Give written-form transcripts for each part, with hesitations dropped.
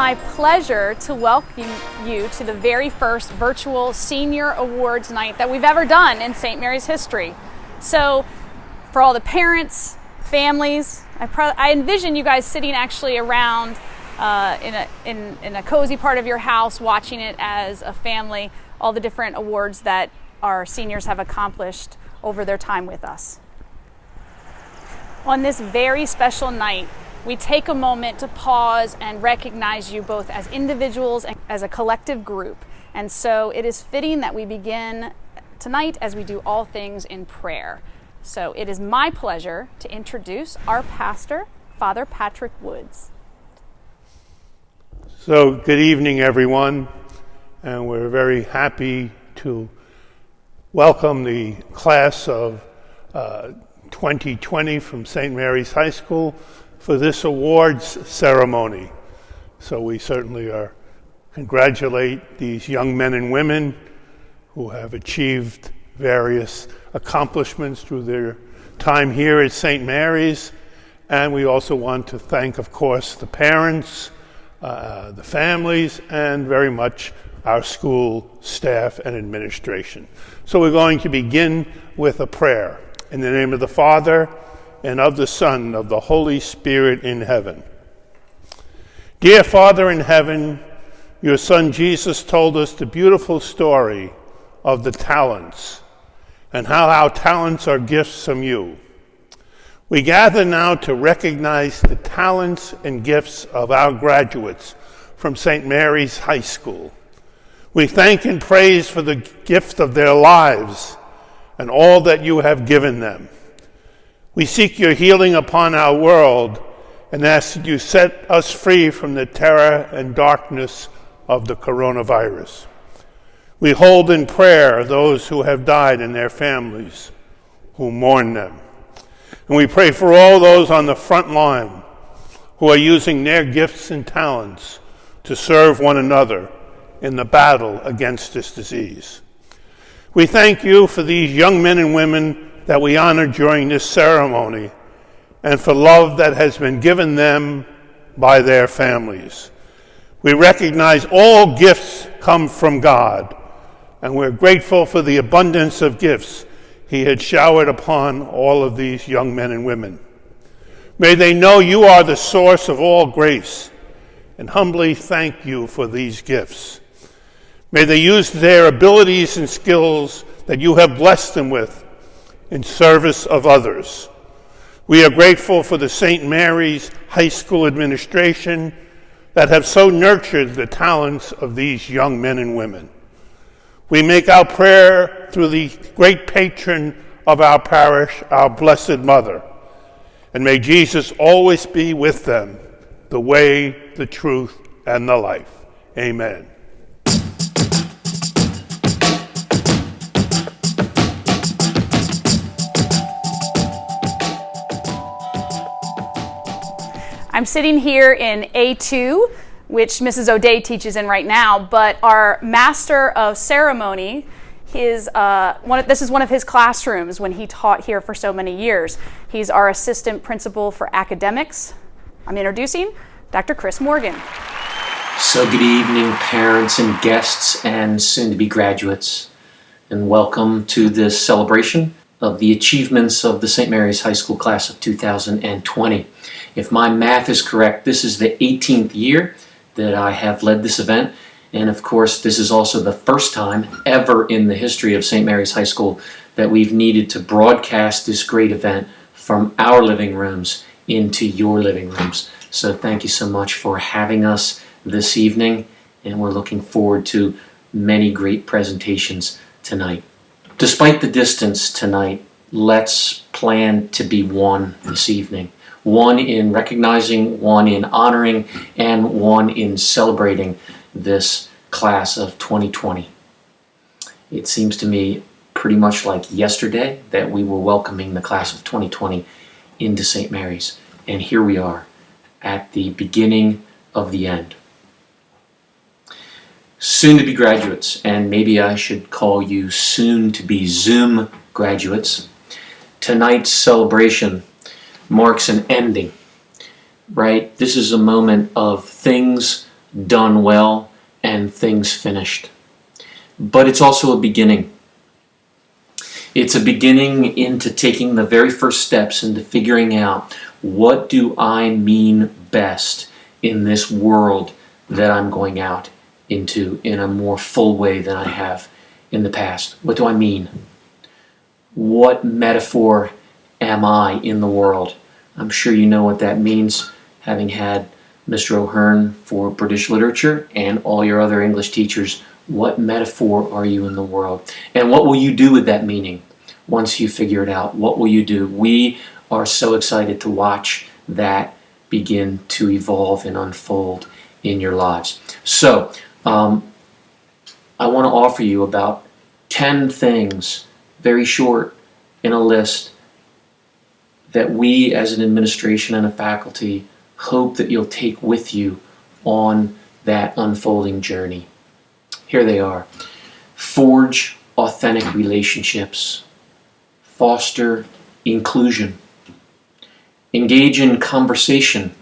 my pleasure to welcome you to the very first virtual Senior Awards Night that we've ever done in St. Mary's history. So for all the parents, families, I envision you guys sitting actually around in a cozy part of your house, watching it as a family, all the different awards that our seniors have accomplished over their time with us. On this very special night, we take a moment to pause and recognize you both as individuals and as a collective group. And so it is fitting that we begin tonight as we do all things in prayer. So it is my pleasure to introduce our pastor, Father Patrick Woods. So good evening, everyone, and we're very happy to welcome the class of 2020 from St. Mary's High School for this awards ceremony. So we certainly congratulate these young men and women who have achieved various accomplishments through their time here at St. Mary's. And we also want to thank, of course, the parents, the families, and very much our school staff and administration. So we're going to begin with a prayer. In the name of the Father, and of the Son, and of the Holy Spirit in heaven. Dear Father in heaven, your Son Jesus told us the beautiful story of the talents and how our talents are gifts from you. We gather now to recognize the talents and gifts of our graduates from St. Mary's High School. We thank and praise for the gift of their lives and all that you have given them. We seek your healing upon our world and ask that you set us free from the terror and darkness of the coronavirus. We hold in prayer those who have died and their families who mourn them. And we pray for all those on the front line who are using their gifts and talents to serve one another in the battle against this disease. We thank you for these young men and women that we honor during this ceremony and for love that has been given them by their families. We recognize all gifts come from God, and we're grateful for the abundance of gifts he had showered upon all of these young men and women. May they know you are the source of all grace, and humbly thank you for these gifts. May they use their abilities and skills that you have blessed them with in service of others. We are grateful for the St. Mary's High School administration that have so nurtured the talents of these young men and women. We make our prayer through the great patron of our parish, our Blessed Mother, and may Jesus always be with them, the way, the truth, and the life. Amen. I'm sitting here in A2, which Mrs. O'Day teaches in right now, but our Master of Ceremony, this is one of his classrooms when he taught here for so many years. He's our Assistant Principal for Academics. I'm introducing Dr. Chris Morgan. So good evening, parents and guests and soon-to-be graduates, and welcome to this celebration of the achievements of the St. Mary's High School class of 2020. If my math is correct, this is the 18th year that I have led this event, and of course this is also the first time ever in the history of St. Mary's High School that we've needed to broadcast this great event from our living rooms into your living rooms. So thank you so much for having us this evening, and we're looking forward to many great presentations tonight. Despite the distance tonight, let's plan to be one this evening. One in recognizing, one in honoring, and one in celebrating this class of 2020. It seems to me pretty much like yesterday that we were welcoming the class of 2020 into St. Mary's, and here we are at the beginning of the end. Soon-to-be graduates, and maybe I should call you soon-to-be Zoom graduates, tonight's celebration marks an ending, right? This is a moment of things done well, and things finished. But it's also a beginning. It's a beginning into taking the very first steps into figuring out, what do I mean best in this world that I'm going out into in a more full way than I have in the past? What do I mean? What metaphor am I in the world? I'm sure you know what that means, having had Mr. O'Hearn for British literature and all your other English teachers. What metaphor are you in the world? And what will you do with that meaning once you figure it out? What will you do? We are so excited to watch that begin to evolve and unfold in your lives. So, I want to offer you about 10 things, very short, in a list, that we as an administration and a faculty hope that you'll take with you on that unfolding journey. Here they are. Forge authentic relationships. Foster inclusion. Engage in conversation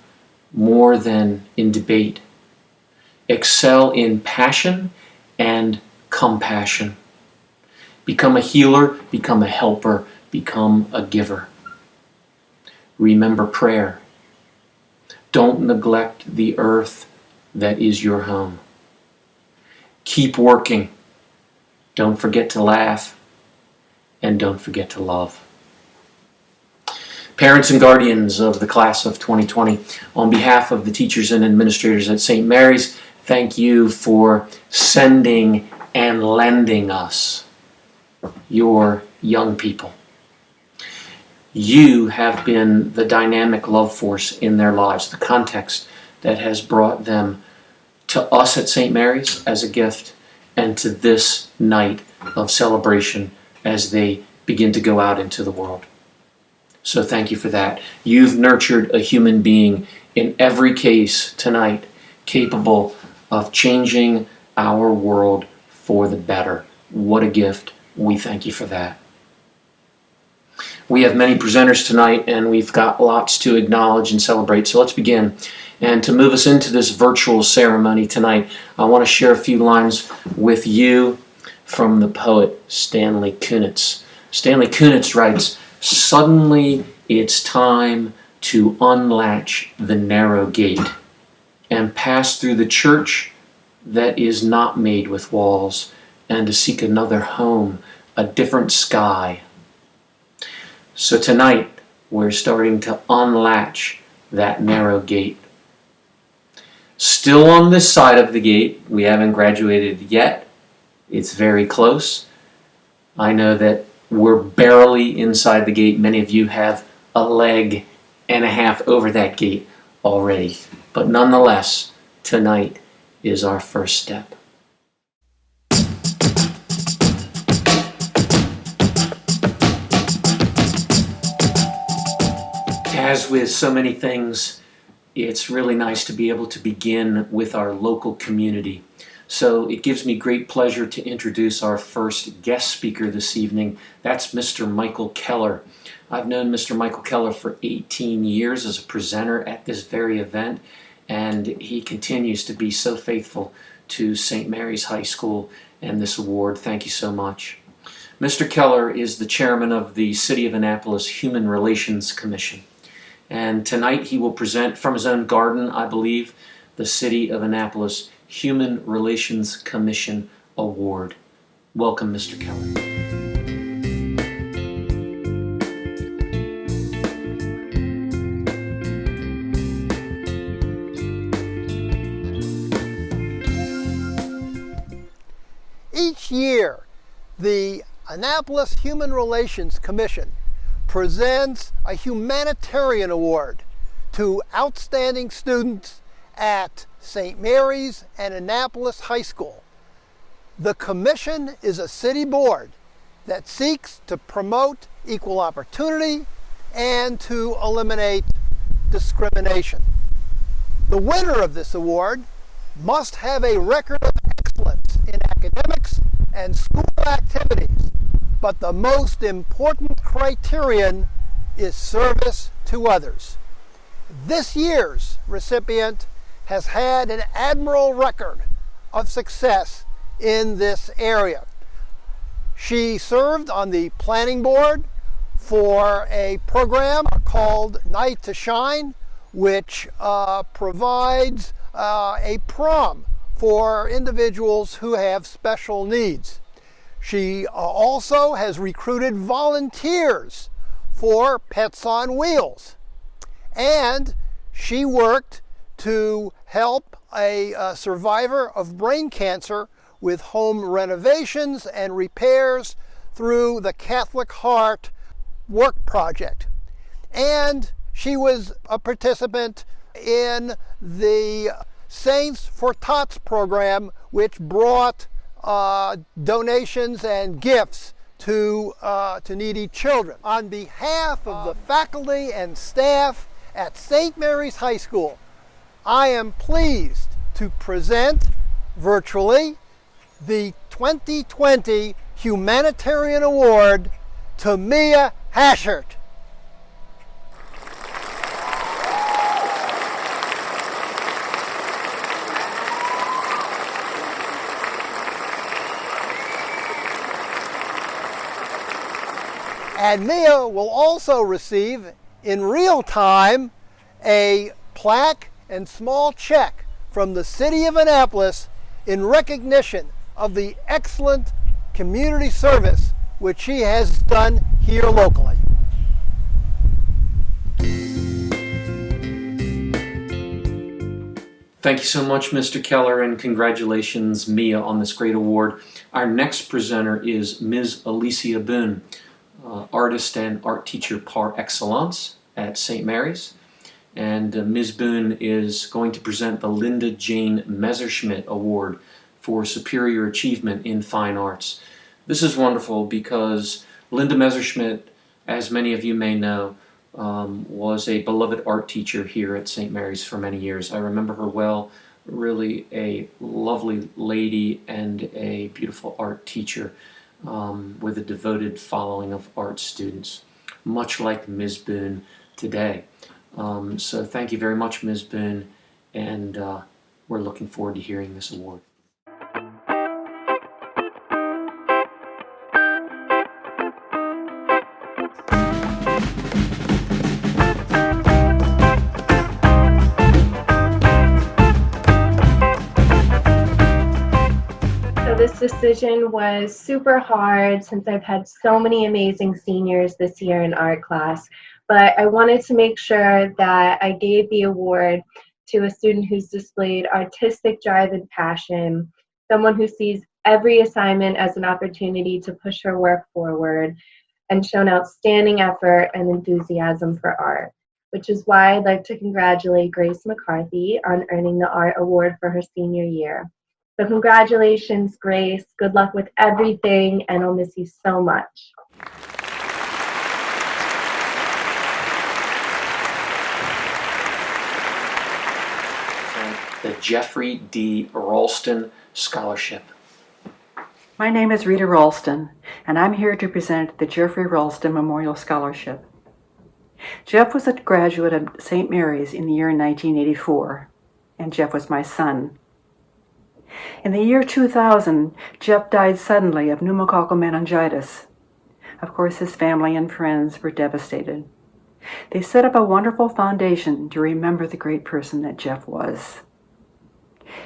more than in debate. Excel in passion and compassion. Become a healer, become a helper, become a giver. Remember prayer. Don't neglect the earth that is your home. Keep working. Don't forget to laugh. And don't forget to love. Parents and guardians of the class of 2020, on behalf of the teachers and administrators at St. Mary's, thank you for sending and lending us your young people. You have been the dynamic love force in their lives, the context that has brought them to us at St. Mary's as a gift, and to this night of celebration as they begin to go out into the world. So thank you for that. You've nurtured a human being in every case tonight capable of changing our world for the better. What a gift. We thank you for that. We have many presenters tonight, and we've got lots to acknowledge and celebrate. So let's begin. And to move us into this virtual ceremony tonight, I want to share a few lines with you from the poet Stanley Kunitz. Stanley Kunitz writes, "Suddenly it's time to unlatch the narrow gate and pass through the church that is not made with walls, and to seek another home, a different sky." So tonight, we're starting to unlatch that narrow gate. Still on this side of the gate, we haven't graduated yet. It's very close. I know that we're barely inside the gate. Many of you have a leg and a half over that gate already. But nonetheless, tonight is our first step. As with so many things, it's really nice to be able to begin with our local community. So it gives me great pleasure to introduce our first guest speaker this evening. That's Mr. Michael Keller. I've known Mr. Michael Keller for 18 years as a presenter at this very event, and he continues to be so faithful to St. Mary's High School and this award. Thank you so much. Mr. Keller is the chairman of the City of Annapolis Human Relations Commission. And tonight he will present from his own garden, I believe, the City of Annapolis Human Relations Commission Award. Welcome, Mr. Keller. Each year, the Annapolis Human Relations Commission presents a humanitarian award to outstanding students at St. Mary's and Annapolis High School. The commission is a city board that seeks to promote equal opportunity and to eliminate discrimination. The winner of this award must have a record of excellence in academics and school activities, but the most important criterion is service to others. This year's recipient has had an admirable record of success in this area. She served on the planning board for a program called Night to Shine, which provides a prom for individuals who have special needs. She also has recruited volunteers for Pets on Wheels. And she worked to help a survivor of brain cancer with home renovations and repairs through the Catholic Heart Work Project. And she was a participant in the Saints for Tots program, which brought donations and gifts to needy children. On behalf of the faculty and staff at St. Mary's High School, I am pleased to present virtually the 2020 Humanitarian Award to Mia Hashert. And Mia will also receive in real time a plaque and small check from the City of Annapolis in recognition of the excellent community service which she has done here locally. Thank you so much, Mr. Keller, and congratulations, Mia, on this great award. Our next presenter is Ms. Alicia Boone, artist and art teacher par excellence at St. Mary's. And Ms. Boone is going to present the Linda Jane Messerschmidt Award for Superior Achievement in Fine Arts. This is wonderful because Linda Messerschmidt, as many of you may know, was a beloved art teacher here at St. Mary's for many years. I remember her well, really a lovely lady and a beautiful art teacher with a devoted following of art students, much like Ms. Boone today. So thank you very much, Ms. Boone, and we're looking forward to hearing this award. This decision was super hard since I've had so many amazing seniors this year in art class, but I wanted to make sure that I gave the award to a student who's displayed artistic drive and passion, someone who sees every assignment as an opportunity to push her work forward, and shown outstanding effort and enthusiasm for art, which is why I'd like to congratulate Grace McCarthy on earning the Art Award for her senior year. So congratulations, Grace. Good luck with everything, and I'll miss you so much. The Jeffrey D. Ralston Scholarship. My name is Rita Ralston, and I'm here to present the Jeffrey Ralston Memorial Scholarship. Jeff was a graduate of St. Mary's in the year 1984, and Jeff was my son. In the year 2000, Jeff died suddenly of pneumococcal meningitis. Of course, his family and friends were devastated. They set up a wonderful foundation to remember the great person that Jeff was.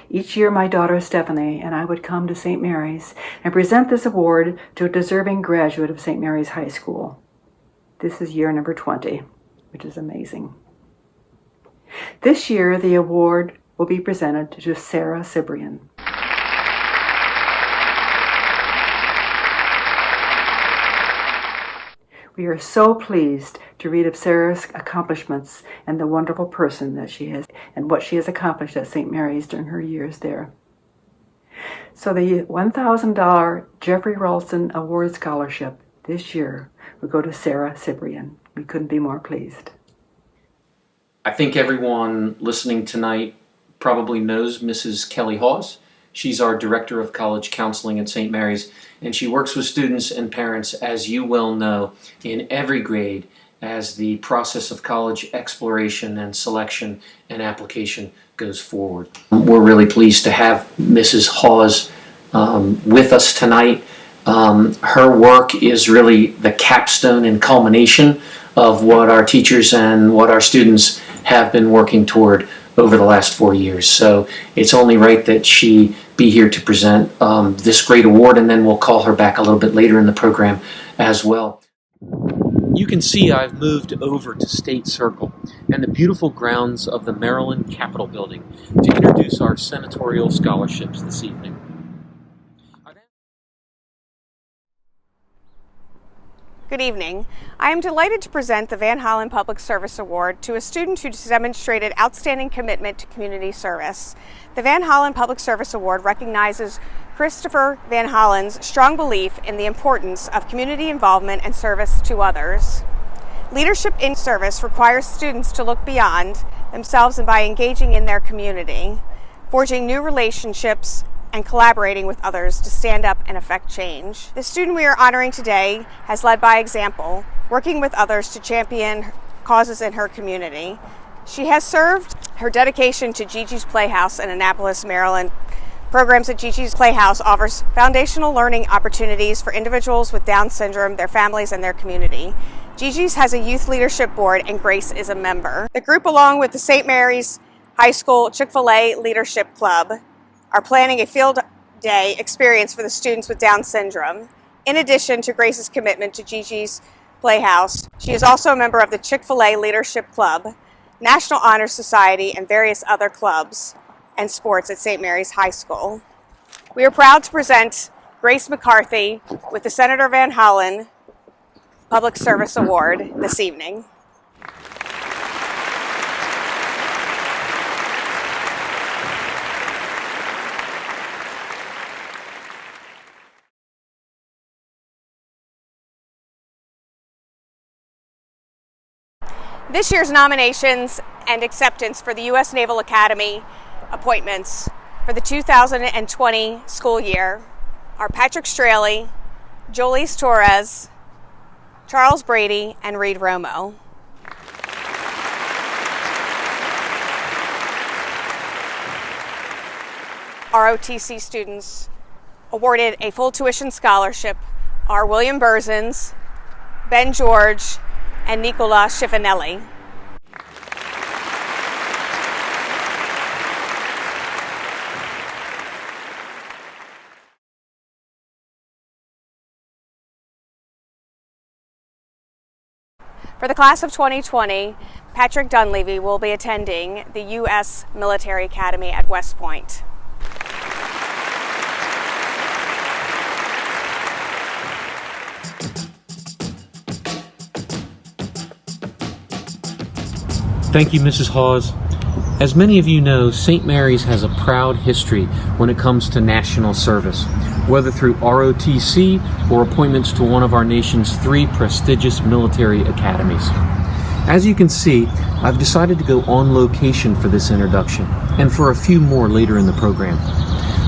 Each year, my daughter Stephanie and I would come to St. Mary's and present this award to a deserving graduate of St. Mary's High School. This is year number 20, which is amazing. This year, the award will be presented to Sarah Cibrian. We are so pleased to read of Sarah's accomplishments and the wonderful person that she is and what she has accomplished at St. Mary's during her years there. So the $1,000 Jeffrey Ralston Award Scholarship this year will go to Sarah Cibrian. We couldn't be more pleased. I think everyone listening tonight probably knows Mrs. Kelly Hawes. She's our Director of College Counseling at St. Mary's, and she works with students and parents, as you well know, in every grade as the process of college exploration and selection and application goes forward. We're really pleased to have Mrs. Hawes with us tonight. Her work is really the capstone and culmination of what our teachers and what our students have been working toward over the last 4 years. So it's only right that she be here to present this great award, and then we'll call her back a little bit later in the program as well. You can see I've moved over to State Circle and the beautiful grounds of the Maryland Capitol Building to introduce our senatorial scholarships this evening. Good evening. I am delighted to present the Van Hollen Public Service Award to a student who demonstrated outstanding commitment to community service. The Van Hollen Public Service Award recognizes Christopher Van Hollen's strong belief in the importance of community involvement and service to others. Leadership in service requires students to look beyond themselves and by engaging in their community, forging new relationships, and collaborating with others to stand up and affect change. The student we are honoring today has led by example, working with others to champion causes in her community. She has served her dedication to Gigi's Playhouse in Annapolis, Maryland. Programs at Gigi's Playhouse offers foundational learning opportunities for individuals with Down syndrome, their families, and their community. Gigi's has a youth leadership board, and Grace is a member. The group, along with the St. Mary's High School Chick-fil-A Leadership Club, are planning a field day experience for the students with Down syndrome. In addition to Grace's commitment to Gigi's Playhouse, she is also a member of the Chick-fil-A Leadership Club, National Honor Society, and various other clubs and sports at St. Mary's High School. We are proud to present Grace McCarthy with the Senator Van Hollen Public Service Award this evening. This year's nominations and acceptance for the U.S. Naval Academy appointments for the 2020 school year are Patrick Straley, Jolise Torres, Charles Brady, and Reed Romo. ROTC students awarded a full tuition scholarship are William Burzins, Ben George, and Nicola Schifanelli. For the class of 2020, Patrick Dunleavy will be attending the U.S. Military Academy at West Point. Thank you, Mrs. Hawes. As many of you know, St. Mary's has a proud history when it comes to national service, whether through ROTC or appointments to one of our nation's 3 prestigious military academies. As you can see, I've decided to go on location for this introduction, and for a few more later in the program.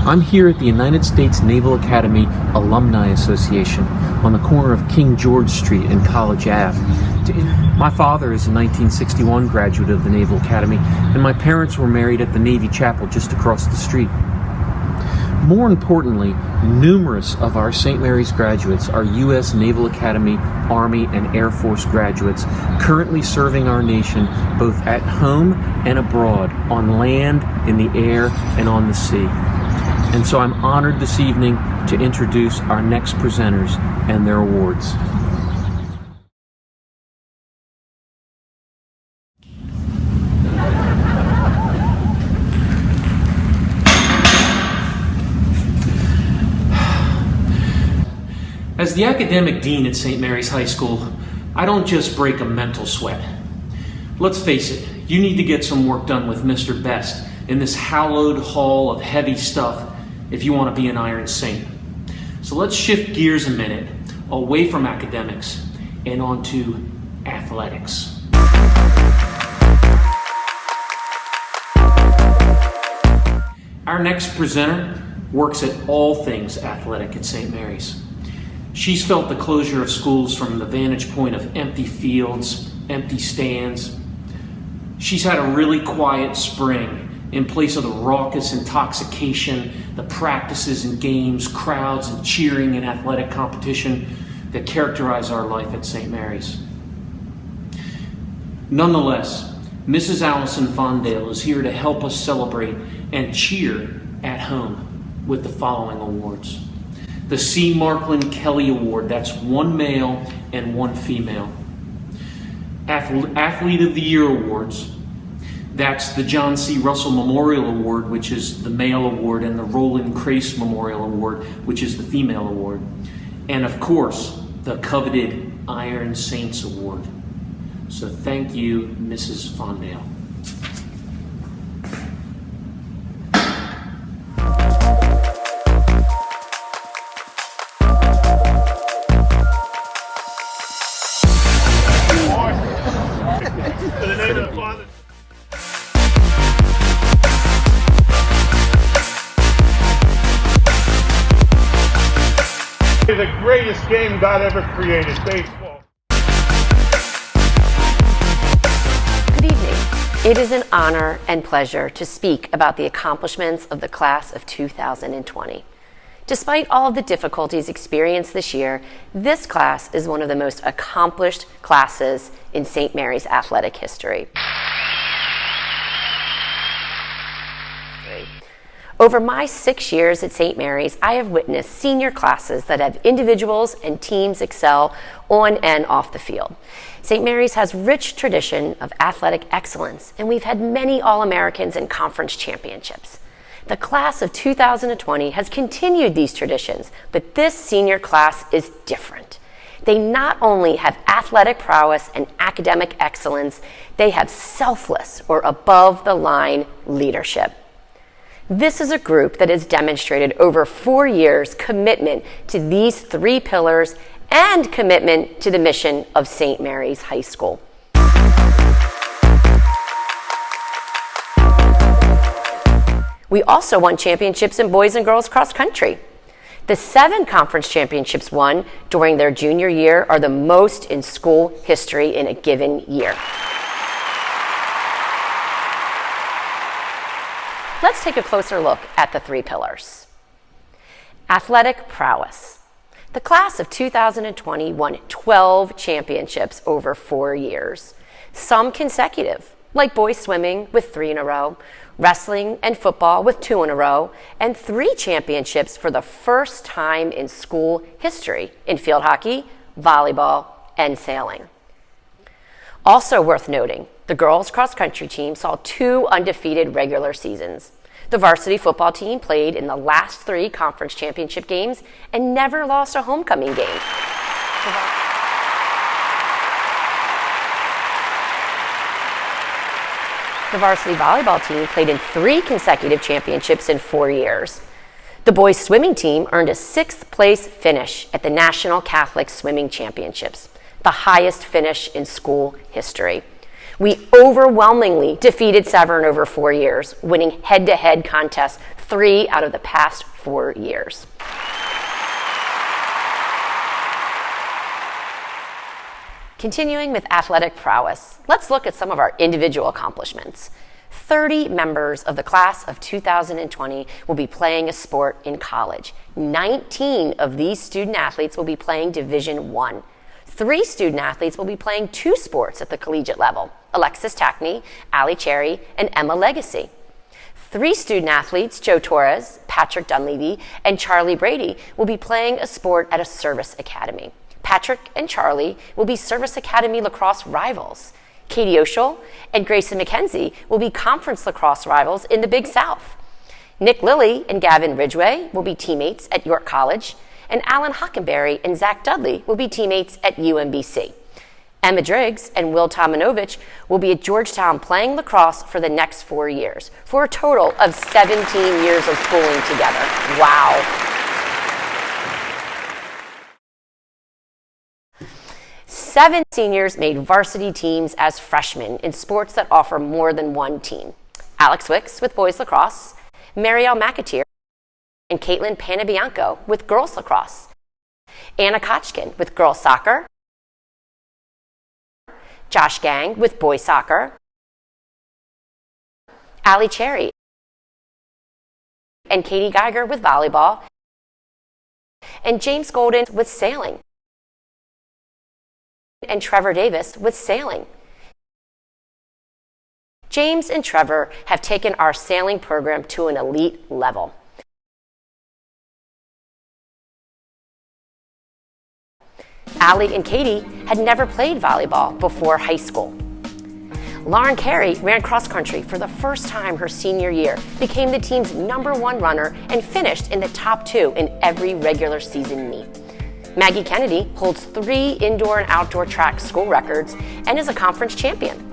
I'm here at the United States Naval Academy Alumni Association on the corner of King George Street and College Ave. My father is a 1961 graduate of the Naval Academy, and my parents were married at the Navy Chapel just across the street. More importantly, numerous of our St. Mary's graduates are U.S. Naval Academy, Army, and Air Force graduates currently serving our nation both at home and abroad, on land, in the air, and on the sea. And so I'm honored this evening to introduce our next presenters and their awards. As the academic dean at St. Mary's High School, I don't just break a mental sweat. Let's face it, you need to get some work done with Mr. Best in this hallowed hall of heavy stuff if you want to be an Iron Saint. So let's shift gears a minute away from academics and onto athletics. Our next presenter works at all things athletic at St. Mary's. She's felt the closure of schools from the vantage point of empty fields, empty stands. She's had a really quiet spring in place of the raucous intoxication, the practices and games, crowds and cheering and athletic competition that characterize our life at St. Mary's. Nonetheless, Mrs. Allison Fondale is here to help us celebrate and cheer at home with the following awards. The C. Markland Kelly Award, that's one male and one female. Athlete of the Year Awards, that's the John C. Russell Memorial Award, which is the male award, and the Roland Crace Memorial Award, which is the female award. And of course, the coveted Iron Saints Award. So thank you, Mrs. Fondale. In the name of the Father. The greatest game God ever created, baseball. Good evening. It is an honor and pleasure to speak about the accomplishments of the class of 2020. Despite all of the difficulties experienced this year, this class is one of the most accomplished classes in St. Mary's athletic history. Over my 6 years at St. Mary's, I have witnessed senior classes that have individuals and teams excel on and off the field. St. Mary's has rich tradition of athletic excellence, and we've had many All-Americans and conference championships. The class of 2020 has continued these traditions, but this senior class is different. They not only have athletic prowess and academic excellence, they have selfless or above-the-line leadership. This is a group that has demonstrated over 4 years commitment to these 3 pillars and commitment to the mission of St. Mary's High School. We also won championships in boys and girls cross country. The 7 conference championships won during their junior year are the most in school history in a given year. Let's take a closer look at the 3 pillars. Athletic prowess. The class of 2020 won 12 championships over 4 years, some consecutive, like boys swimming with 3 in a row, wrestling and football with 2 in a row, and 3 championships for the first time in school history in field hockey, volleyball, and sailing. Also worth noting, the girls' cross-country team saw 2 undefeated regular seasons. The varsity football team played in the last 3 conference championship games and never lost a homecoming game. The varsity volleyball team played in 3 consecutive championships in 4 years. The boys' swimming team earned a 6th place finish at the National Catholic Swimming Championships, the highest finish in school history. We overwhelmingly defeated Severn over 4 years, winning head-to-head contests 3 out of the past 4 years. Continuing with athletic prowess, let's look at some of our individual accomplishments. 30 members of the class of 2020 will be playing a sport in college. 19 of these student athletes will be playing Division I. 3 student athletes will be playing 2 sports at the collegiate level: Alexis Tackney, Allie Cherry, and Emma Legacy. 3 student athletes, Joe Torres, Patrick Dunleavy, and Charlie Brady, will be playing a sport at a service academy. Patrick and Charlie will be Service Academy lacrosse rivals. Katie Oshel and Grayson McKenzie will be conference lacrosse rivals in the Big South. Nick Lilly and Gavin Ridgway will be teammates at York College, and Alan Hockenberry and Zach Dudley will be teammates at UMBC. Emma Driggs and Will Tomanovich will be at Georgetown playing lacrosse for the next 4 years, for a total of 17 years of schooling together. Wow. 7 seniors made varsity teams as freshmen in sports that offer more than one team. Alex Wicks with boys lacrosse, Marielle McAteer, and Caitlin Panabianco with girls lacrosse. Anna Kochkin with girls soccer, Josh Gang with boys soccer, Ali Cherry and Katie Geiger with volleyball, and James Golden with sailing, and Trevor Davis with sailing. James and Trevor have taken our sailing program to an elite level. Ali and Katie had never played volleyball before high school. Lauren Carey ran cross country for the first time her senior year, became the team's #1 runner, and finished in the top 2 in every regular season meet. Maggie Kennedy holds 3 indoor and outdoor track school records and is a conference champion.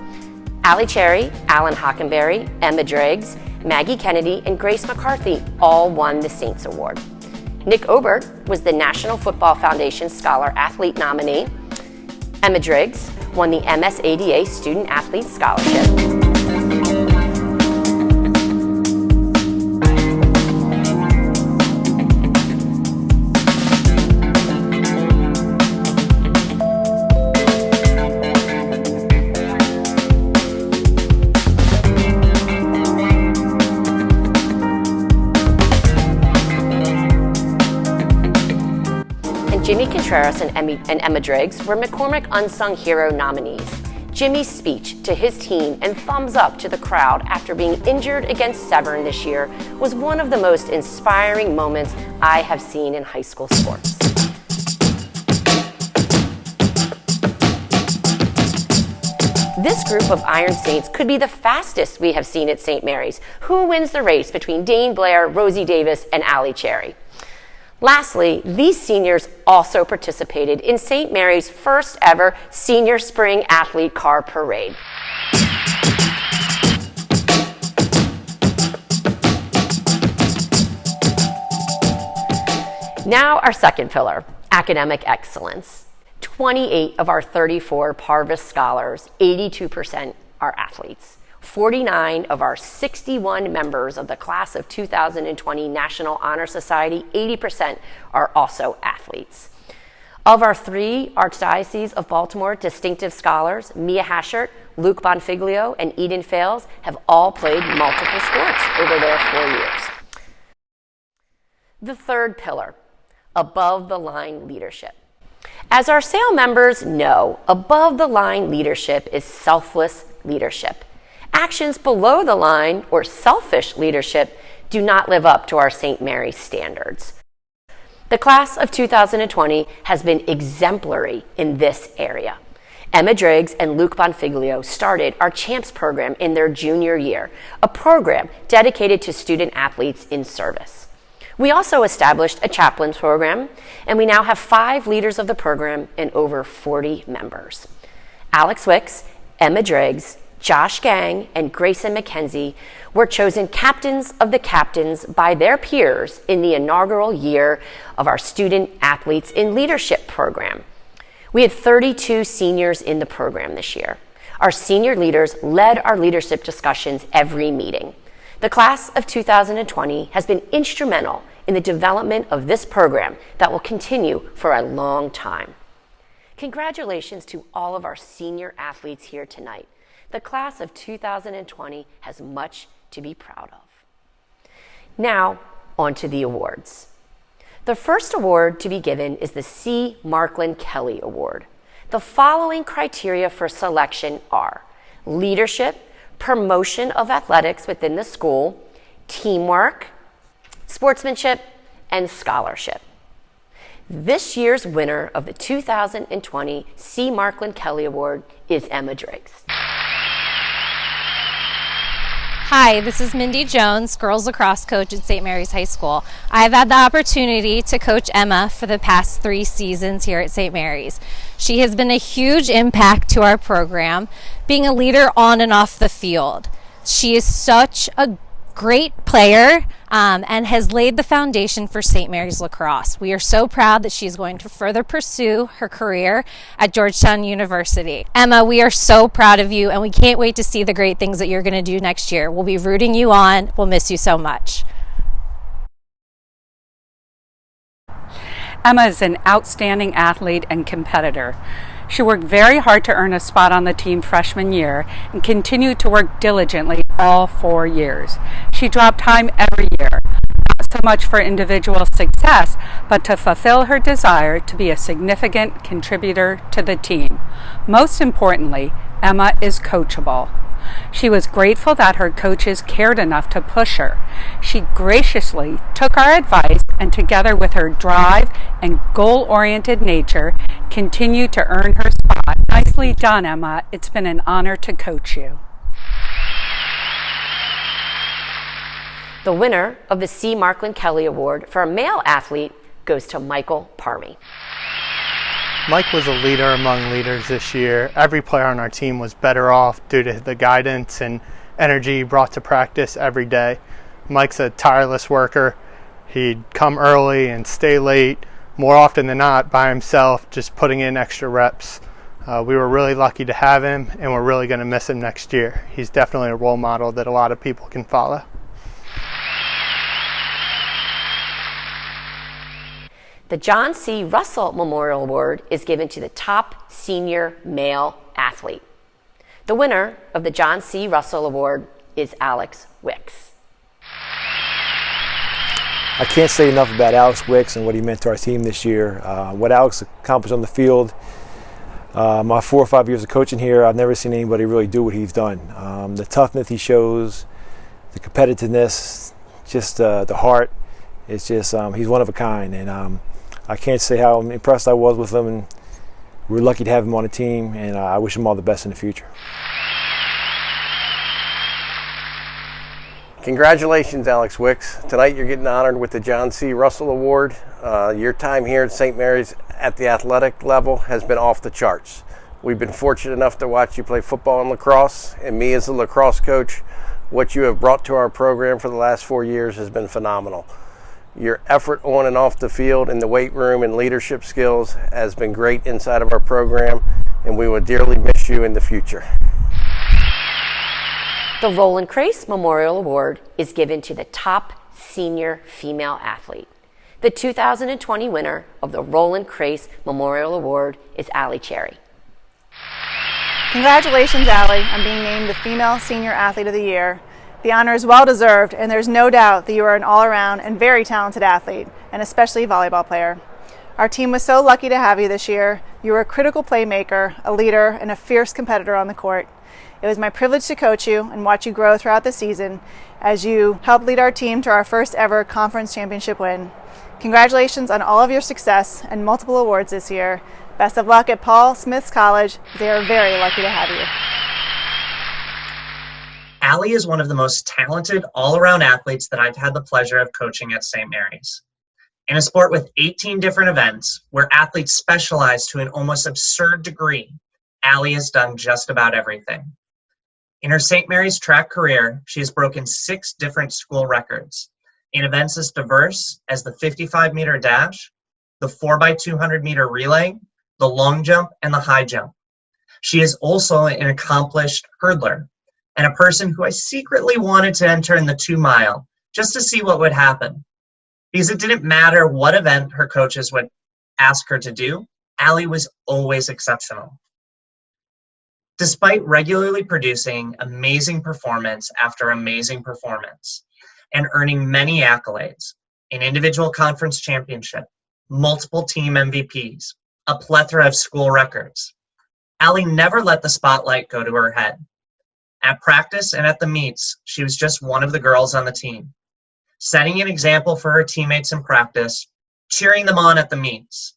Ali Cherry, Alan Hockenberry, Emma Driggs, Maggie Kennedy, and Grace McCarthy all won the Saints Award. Nick Obert was the National Football Foundation Scholar Athlete nominee. Emma Driggs won the MSADA Student Athlete Scholarship. Jimmy Contreras and Emma Driggs were McCormick Unsung Hero nominees. Jimmy's speech to his team and thumbs up to the crowd after being injured against Severn this year was one of the most inspiring moments I have seen in high school sports. This group of Iron Saints could be the fastest we have seen at St. Mary's. Who wins the race between Dane Blair, Rosie Davis, and Ali Cherry? Lastly, these seniors also participated in St. Mary's first ever Senior Spring Athlete Car Parade. Now our second pillar, academic excellence. 28 of our 34 Parvis Scholars, 82%, are athletes. 49 of our 61 members of the class of 2020 National Honor Society, 80%, are also athletes. Of our 3 Archdiocese of Baltimore distinctive scholars, Mia Hashert, Luke Bonfiglio, and Eden Fales have all played multiple sports over their 4 years. The third pillar, above-the-line leadership. As our SAIL members know, above-the-line leadership is selfless leadership. Actions below the line, or selfish leadership, do not live up to our St. Mary's standards. The class of 2020 has been exemplary in this area. Emma Driggs and Luke Bonfiglio started our CHAMPS program in their junior year, a program dedicated to student athletes in service. We also established a chaplains program, and we now have 5 leaders of the program and over 40 members. Alex Wicks, Emma Driggs, Josh Gang, and Grayson McKenzie were chosen captains of the captains by their peers in the inaugural year of our Student Athletes in Leadership program. We had 32 seniors in the program this year. Our senior leaders led our leadership discussions every meeting. The class of 2020 has been instrumental in the development of this program that will continue for a long time. Congratulations to all of our senior athletes here tonight. The class of 2020 has much to be proud of. Now, on to the awards. The first award to be given is the C. Markland Kelly Award. The following criteria for selection are leadership, promotion of athletics within the school, teamwork, sportsmanship, and scholarship. This year's winner of the 2020 C. Markland Kelly Award is Emma Driggs. Hi, this is Mindy Jones, girls lacrosse coach at St. Mary's High School. I've had the opportunity to coach Emma for the past 3 seasons here at St. Mary's. She has been a huge impact to our program, being a leader on and off the field. She is such a great player and has laid the foundation for St. Mary's lacrosse. We are so proud that she's going to further pursue her career at Georgetown University. Emma, we are so proud of you, and we can't wait to see the great things that you're going to do next year. We'll be rooting you on. We'll miss you so much. Emma is an outstanding athlete and competitor. She worked very hard to earn a spot on the team freshman year and continued to work diligently all 4 years. She dropped time every year, not so much for individual success, but to fulfill her desire to be a significant contributor to the team. Most importantly, Emma is coachable. She was grateful that her coaches cared enough to push her. She graciously took our advice and, together with her drive and goal-oriented nature, continued to earn her spot. Nicely done, Emma. It's been an honor to coach you. The winner of the C. Markland Kelly Award for a male athlete goes to Michael Parmy. Mike was a leader among leaders this year. Every player on our team was better off due to the guidance and energy he brought to practice every day. Mike's a tireless worker. He'd come early and stay late, more often than not by himself, just putting in extra reps. We were really lucky to have him, and we're really going to miss him next year. He's definitely a role model that a lot of people can follow. The John C. Russell Memorial Award is given to the top senior male athlete. The winner of the John C. Russell Award is Alex Wicks. I can't say enough about Alex Wicks and what he meant to our team this year. What Alex accomplished on the field, my 4 or 5 years of coaching here, I've never seen anybody really do what he's done. The toughness he shows, the competitiveness, just the heart. It's just, he's one of a kind. And I can't say how impressed I was with him, and we're lucky to have him on the team, and I wish him all the best in the future. Congratulations, Alex Wicks. Tonight you're getting honored with the John C. Russell Award. Your time here at St. Mary's at the athletic level has been off the charts. We've been fortunate enough to watch you play football and lacrosse, and me as a lacrosse coach, what you have brought to our program for the last 4 years has been phenomenal. Your effort on and off the field in the weight room and leadership skills has been great inside of our program, and we will dearly miss you in the future. The Roland Crace Memorial Award is given to the top senior female athlete. The 2020 winner of the Roland Crace Memorial Award is Allie Cherry. Congratulations, Allie, on being named the Female Senior Athlete of the Year. The honor is well deserved, and there's no doubt that you are an all-around and very talented athlete, and especially volleyball player. Our team was so lucky to have you this year. You were a critical playmaker, a leader, and a fierce competitor on the court. It was my privilege to coach you and watch you grow throughout the season as you helped lead our team to our first ever conference championship win. Congratulations on all of your success and multiple awards this year. Best of luck at Paul Smith's College. They are very lucky to have you. Allie is one of the most talented all-around athletes that I've had the pleasure of coaching at St. Mary's. In a sport with 18 different events, where athletes specialize to an almost absurd degree, Allie has done just about everything. In her St. Mary's track career, she has broken 6 different school records in events as diverse as the 55-meter dash, the 4x200-meter relay, the long jump, and the high jump. She is also an accomplished hurdler, and a person who I secretly wanted to enter in the 2-mile just to see what would happen. Because it didn't matter what event her coaches would ask her to do, Allie was always exceptional. Despite regularly producing amazing performance after amazing performance and earning many accolades, an individual conference championship, multiple team MVPs, a plethora of school records, Allie never let the spotlight go to her head. At practice and at the meets, she was just one of the girls on the team, setting an example for her teammates in practice, cheering them on at the meets,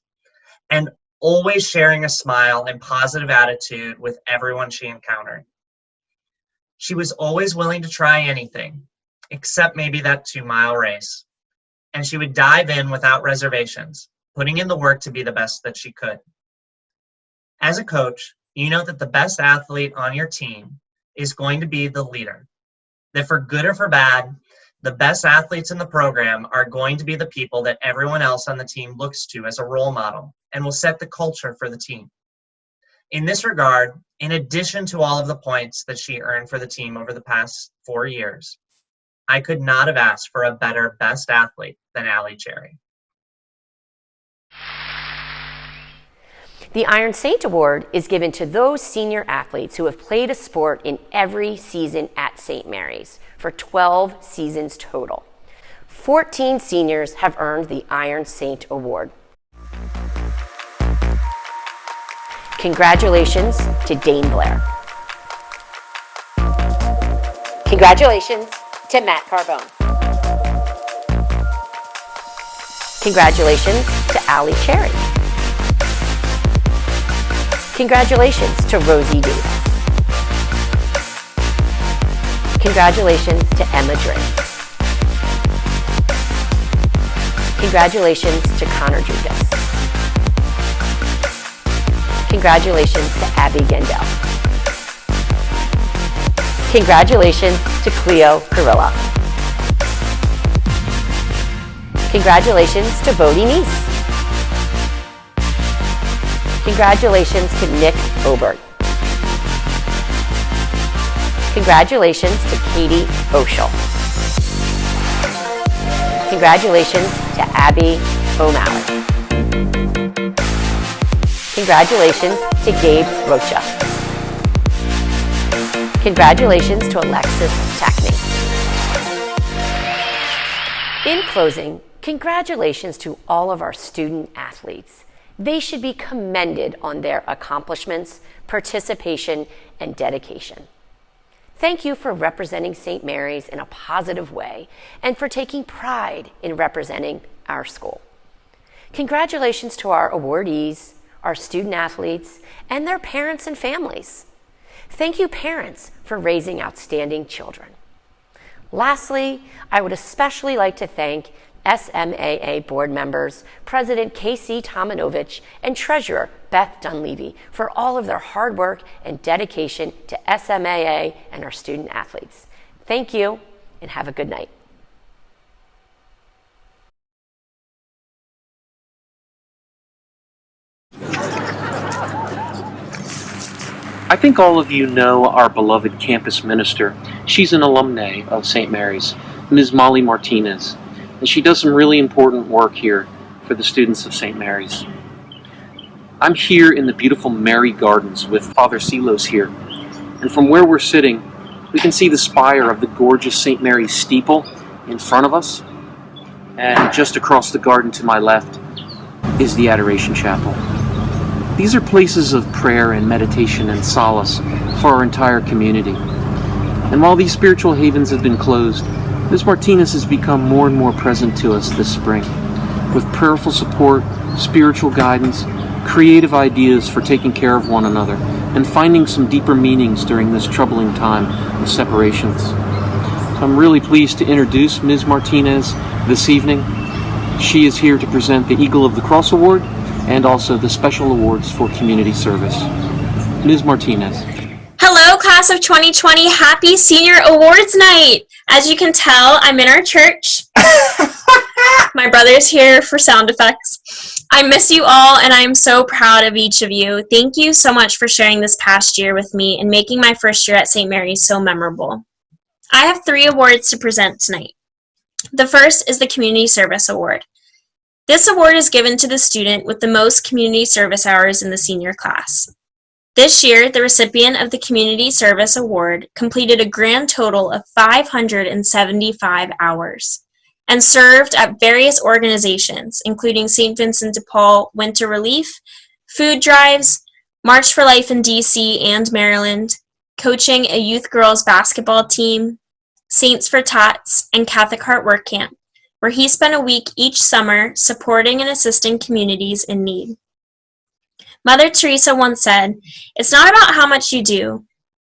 and always sharing a smile and positive attitude with everyone she encountered. She was always willing to try anything, except maybe that 2-mile race, and she would dive in without reservations, putting in the work to be the best that she could. As a coach, you know that the best athlete on your team is going to be the leader. That for good or for bad, the best athletes in the program are going to be the people that everyone else on the team looks to as a role model and will set the culture for the team. In this regard, in addition to all of the points that she earned for the team over the past 4 years, I could not have asked for a better best athlete than Allie Cherry. The Iron Saint Award is given to those senior athletes who have played a sport in every season at St. Mary's for 12 seasons total. 14 seniors have earned the Iron Saint Award. Congratulations to Dane Blair. Congratulations to Matt Carbone. Congratulations to Allie Cherry. Congratulations to Rosie Davis. Congratulations to Emma Drake. Congratulations to Connor Dukas. Congratulations to Abby Gendel. Congratulations to Cleo Carilla. Congratulations to Bodie Neese. Congratulations to Nick Obert. Congratulations to Katie Oshel. Congratulations to Abby O'Malley. Congratulations to Gabe Rocha. Congratulations to Alexis Tackney. In closing, congratulations to all of our student athletes. They should be commended on their accomplishments, participation, and dedication. Thank you for representing St. Mary's in a positive way and for taking pride in representing our school. Congratulations to our awardees, our student athletes, and their parents and families. Thank you, parents, for raising outstanding children. Lastly, I would especially like to thank SMAA board members, President Casey Tomanovich, and Treasurer Beth Dunleavy for all of their hard work and dedication to SMAA and our student athletes. Thank you, and have a good night. I think all of you know our beloved campus minister. She's an alumna of St. Mary's, Ms. Molly Martinez, and she does some really important work here for the students of St. Mary's. I'm here in the beautiful Mary Gardens with Father Silos here, and from where we're sitting, we can see the spire of the gorgeous St. Mary's steeple in front of us, and just across the garden to my left is the Adoration Chapel. These are places of prayer and meditation and solace for our entire community. And while these spiritual havens have been closed, Ms. Martinez has become more and more present to us this spring, with prayerful support, spiritual guidance, creative ideas for taking care of one another, and finding some deeper meanings during this troubling time of separations. So I'm really pleased to introduce Ms. Martinez this evening. She is here to present the Eagle of the Cross Award and also the special awards for community service. Ms. Martinez. Hello, class of 2020. Happy Senior Awards Night. As you can tell, I'm in our church. My brother's here for sound effects. I miss you all, and I am so proud of each of you. Thank you so much for sharing this past year with me and making my first year at St. Mary's so memorable. I have 3 awards to present tonight. The first is the Community Service Award. This award is given to the student with the most community service hours in the senior class. This year, the recipient of the Community Service Award completed a grand total of 575 hours and served at various organizations, including St. Vincent de Paul Winter Relief, food drives, March for Life in DC and Maryland, coaching a youth girls basketball team, Saints for Tots, and Catholic Heart Work Camp, where he spent a week each summer supporting and assisting communities in need. Mother Teresa once said, "It's not about how much you do,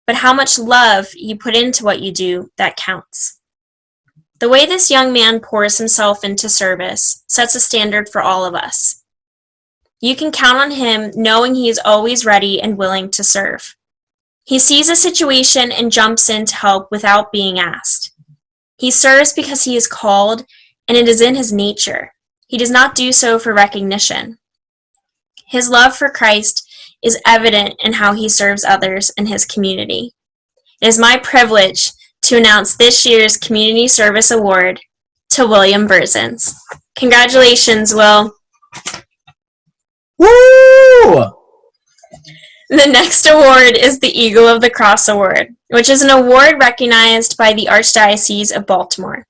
but how much love you put into what you do that counts." The way this young man pours himself into service sets a standard for all of us. You can count on him knowing he is always ready and willing to serve. He sees a situation and jumps in to help without being asked. He serves because he is called, and it is in his nature. He does not do so for recognition. His love for Christ is evident in how he serves others in his community. It is my privilege to announce this year's Community Service Award to William Berzins. Congratulations, Will. Woo! The next award is the Eagle of the Cross Award, which is an award recognized by the Archdiocese of Baltimore.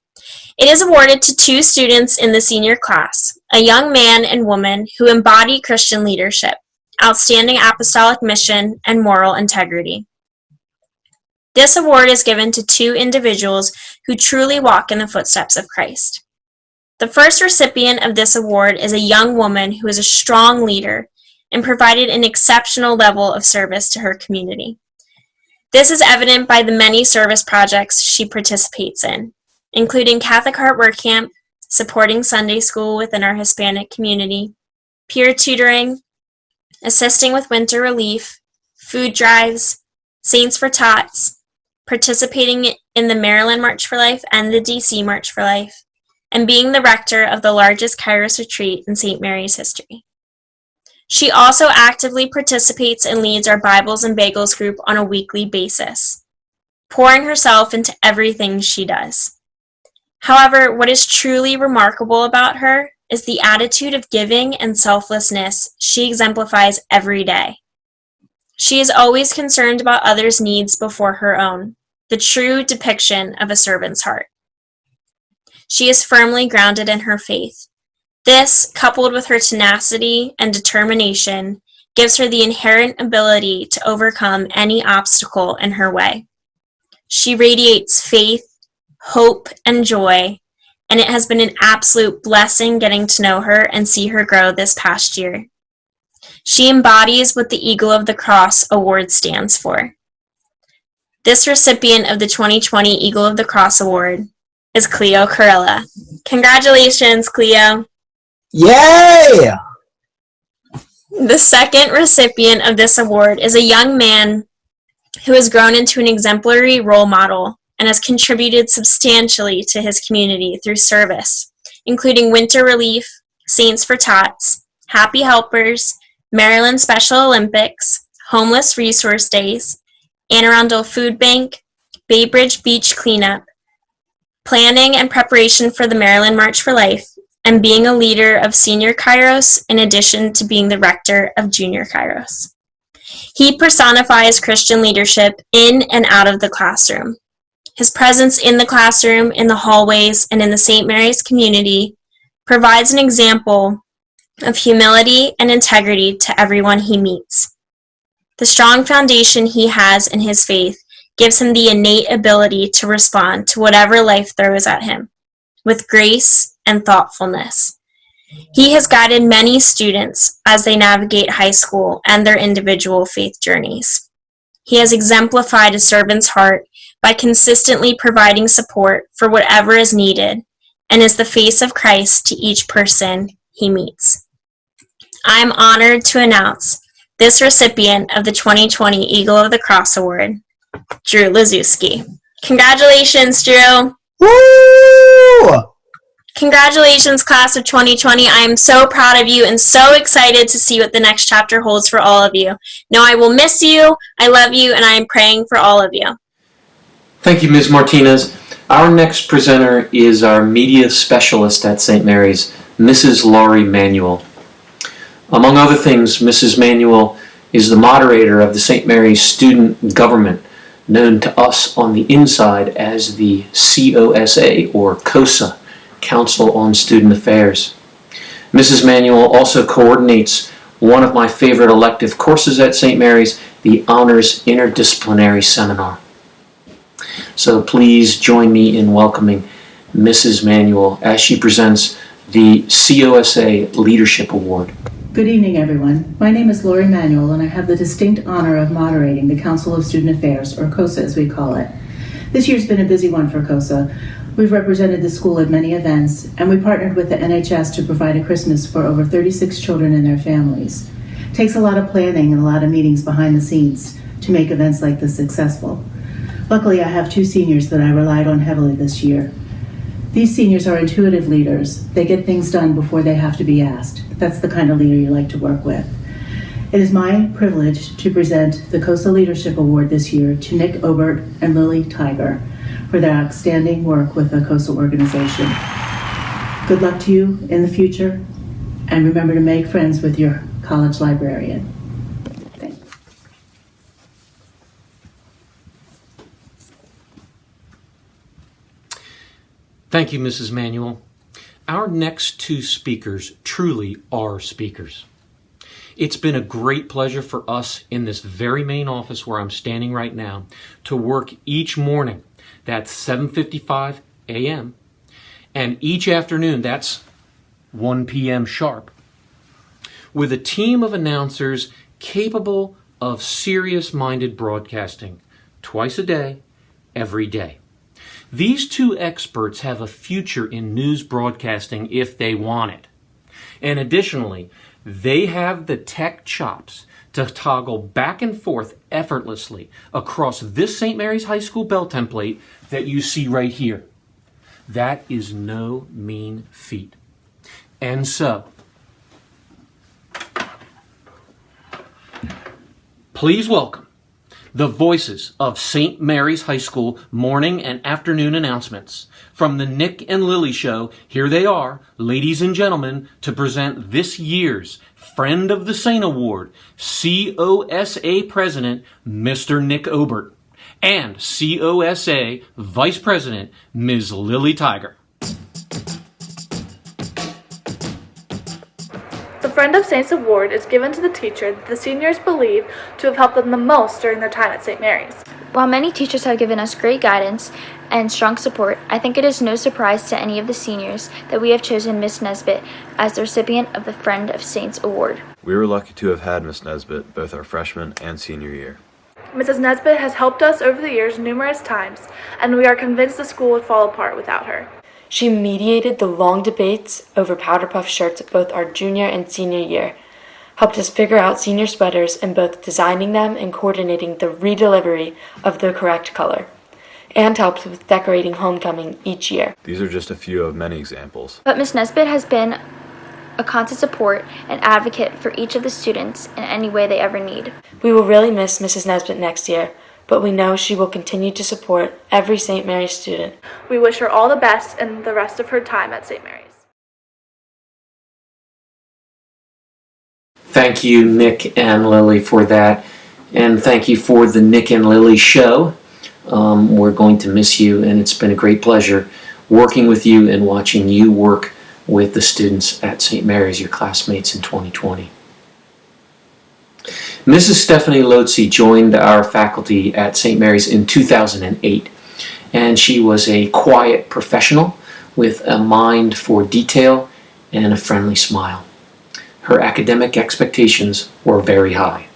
It is awarded to 2 students in the senior class, a young man and woman who embody Christian leadership, outstanding apostolic mission, and moral integrity. This award is given to 2 individuals who truly walk in the footsteps of Christ. The first recipient of this award is a young woman who is a strong leader and provided an exceptional level of service to her community. This is evident by the many service projects she participates in, including Catholic Heart Work Camp, supporting Sunday school within our Hispanic community, peer tutoring, assisting with winter relief, food drives, Saints for Tots, participating in the Maryland March for Life and the DC March for Life, and being the rector of the largest Kairos retreat in St. Mary's history. She also actively participates and leads our Bibles and Bagels group on a weekly basis, pouring herself into everything she does. However, what is truly remarkable about her is the attitude of giving and selflessness she exemplifies every day. She is always concerned about others' needs before her own, the true depiction of a servant's heart. She is firmly grounded in her faith. This, coupled with her tenacity and determination, gives her the inherent ability to overcome any obstacle in her way. She radiates faith, hope, and joy, and it has been an absolute blessing getting to know her and see her grow this past year. She embodies what the Eagle of the Cross Award stands for. This recipient of the 2020 Eagle of the Cross Award is Cleo Carilla. Congratulations, Cleo! Yay! The second recipient of this award is a young man who has grown into an exemplary role model and has contributed substantially to his community through service, including Winter Relief, Saints for Tots, Happy Helpers, Maryland Special Olympics, Homeless Resource Days, Anne Arundel Food Bank, Bay Bridge Beach Cleanup, planning and preparation for the Maryland March for Life, and being a leader of Senior Kairos in addition to being the rector of Junior Kairos. He personifies Christian leadership in and out of the classroom. His presence in the classroom, in the hallways, and in the St. Mary's community provides an example of humility and integrity to everyone he meets. The strong foundation he has in his faith gives him the innate ability to respond to whatever life throws at him, with grace and thoughtfulness. He has guided many students as they navigate high school and their individual faith journeys. He has exemplified a servant's heart by consistently providing support for whatever is needed and is the face of Christ to each person he meets. I am honored to announce this recipient of the 2020 Eagle of the Cross Award, Drew Lazuski. Congratulations, Drew! Woo! Congratulations, class of 2020. I am so proud of you and so excited to see what the next chapter holds for all of you. Know I will miss you, I love you, and I am praying for all of you. Thank you, Ms. Martinez. Our next presenter is our media specialist at St. Mary's, Mrs. Laurie Manuel. Among other things, Mrs. Manuel is the moderator of the St. Mary's Student Government, known to us on the inside as the COSA, or COSA, Council on Student Affairs. Mrs. Manuel also coordinates one of my favorite elective courses at St. Mary's, the Honors Interdisciplinary Seminar. So please join me in welcoming Mrs. Manuel as she presents the COSA Leadership Award. Good evening, everyone. My name is Laurie Manuel, and I have the distinct honor of moderating the Council of Student Affairs, or COSA as we call it. This year's been a busy one for COSA. We've represented the school at many events, and we partnered with the NHS to provide a Christmas for over 36 children and their families. It takes a lot of planning and a lot of meetings behind the scenes to make events like this successful. Luckily, I have 2 seniors that I relied on heavily this year. These seniors are intuitive leaders. They get things done before they have to be asked. That's the kind of leader you like to work with. It is my privilege to present the COSA Leadership Award this year to Nick Obert and Lily Tiger for their outstanding work with the COSA organization. Good luck to you in the future, and remember to make friends with your college librarian. Thanks. Thank you, Mrs. Manuel. Our next two speakers truly are speakers. It's been a great pleasure for us in this very main office where I'm standing right now to work each morning. That's 7:55 a.m. and each afternoon, that's 1 p.m. sharp, with a team of announcers capable of serious-minded broadcasting twice a day, every day. These two experts have a future in news broadcasting if they want it. And additionally, they have the tech chops to toggle back and forth effortlessly across this St. Mary's High School bell template that you see right here. That is no mean feat. And so, please welcome the voices of St. Mary's High School morning and afternoon announcements. From the Nick and Lily Show, here they are, ladies and gentlemen, to present this year's Friend of the Saint Award, COSA President, Mr. Nick Obert, and COSA Vice President, Ms. Lily Tiger. The Friend of Saints Award is given to the teacher that the seniors believe to have helped them the most during their time at St. Mary's. While many teachers have given us great guidance and strong support, I think it is no surprise to any of the seniors that we have chosen Miss Nesbitt as the recipient of the Friend of Saints Award. We were lucky to have had Miss Nesbitt both our freshman and senior year. Mrs. Nesbitt has helped us over the years numerous times, and we are convinced the school would fall apart without her. She mediated the long debates over powder puff shirts both our junior and senior year, helped us figure out senior sweaters in both designing them and coordinating the redelivery of the correct color, and helped with decorating homecoming each year. These are just a few of many examples. But Miss Nesbitt has been a constant support and advocate for each of the students in any way they ever need. We will really miss Mrs. Nesbitt next year, but we know she will continue to support every St. Mary's student. We wish her all the best in the rest of her time at St. Mary's. Thank you, Nick and Lily, for that. And thank you for the Nick and Lily Show. We're going to miss you, and it's been a great pleasure working with you and watching you work with the students at St. Mary's, your classmates in 2020. Mrs. Stephanie Lotze joined our faculty at St. Mary's in 2008, and she was a quiet professional with a mind for detail and a friendly smile. Her academic expectations were very high.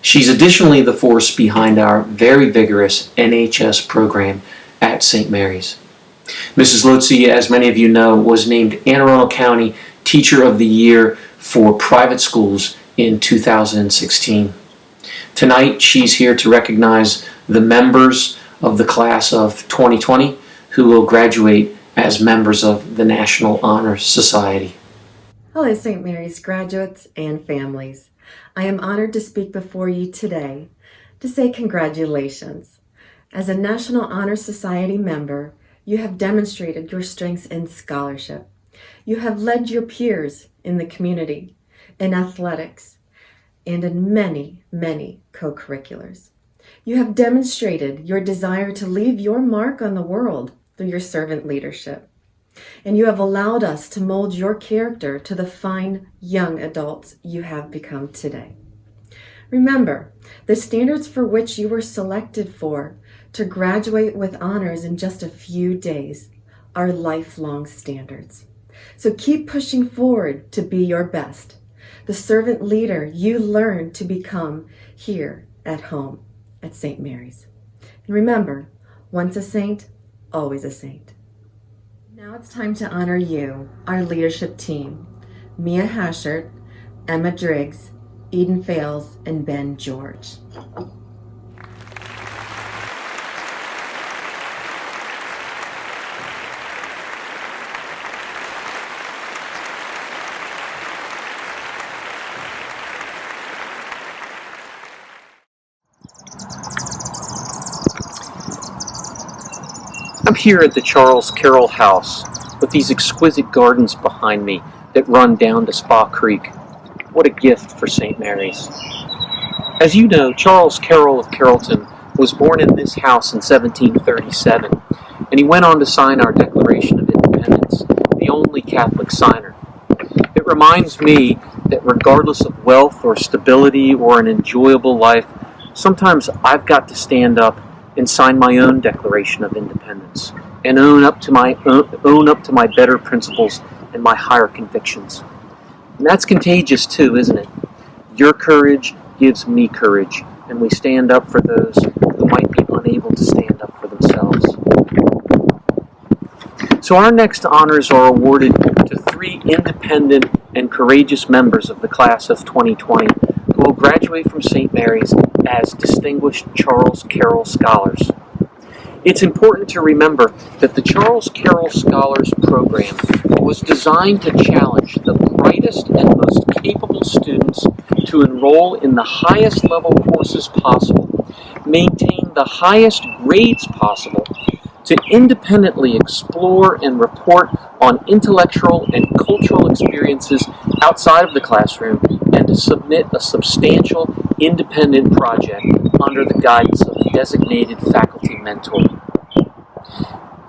She's additionally the force behind our very vigorous NHS program at St. Mary's. Mrs. Lotze, as many of you know, was named Anne Arundel County Teacher of the Year for private schools in 2016. Tonight, she's here to recognize the members of the class of 2020 who will graduate as members of the National Honor Society. Hello, St. Mary's graduates and families. I am honored to speak before you today to say congratulations. As a National Honor Society member, you have demonstrated your strengths in scholarship. You have led your peers in the community, in athletics, and in many, many co-curriculars. You have demonstrated your desire to leave your mark on the world through your servant leadership. And you have allowed us to mold your character to the fine young adults you have become today. Remember, the standards for which you were selected for to graduate with honors in just a few days are lifelong standards. So keep pushing forward to be your best, the servant leader you learned to become here at home at St. Mary's. And remember, once a saint, always a saint. Now it's time to honor you, our leadership team, Mia Hashert, Emma Driggs, Eden Fales, and Ben George. I'm here at the Charles Carroll House with these exquisite gardens behind me that run down to Spa Creek. What a gift for St. Mary's. As you know, Charles Carroll of Carrollton was born in this house in 1737 and he went on to sign our Declaration of Independence, the only Catholic signer. It reminds me that regardless of wealth or stability or an enjoyable life, sometimes I've got to stand up and sign my own Declaration of Independence and own up to my better principles and my higher convictions. And that's contagious too, isn't it? Your courage gives me courage, and we stand up for those who might be unable to stand up for themselves. So our next honors are awarded to 3 independent and courageous members of the class of 2020 who will graduate from St. Mary's as Distinguished Charles Carroll Scholars. It's important to remember that the Charles Carroll Scholars Program was designed to challenge the brightest and most capable students to enroll in the highest level courses possible, maintain the highest grades possible, to independently explore and report on intellectual and cultural experiences outside of the classroom, and to submit a substantial independent project under the guidance of a designated faculty mentor.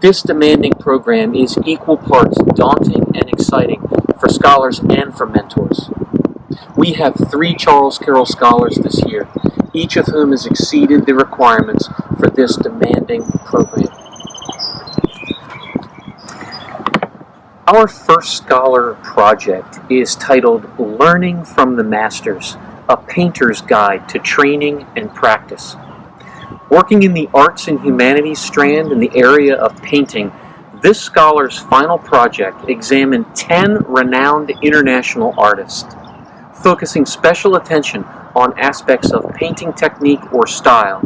This demanding program is equal parts daunting and exciting for scholars and for mentors. We have 3 Charles Carroll Scholars this year, each of whom has exceeded the requirements for this demanding program. Our first scholar project is titled Learning from the Masters, a Painter's Guide to Training and Practice. Working in the arts and humanities strand in the area of painting, this scholar's final project examined 10 renowned international artists, focusing special attention on aspects of painting technique or style,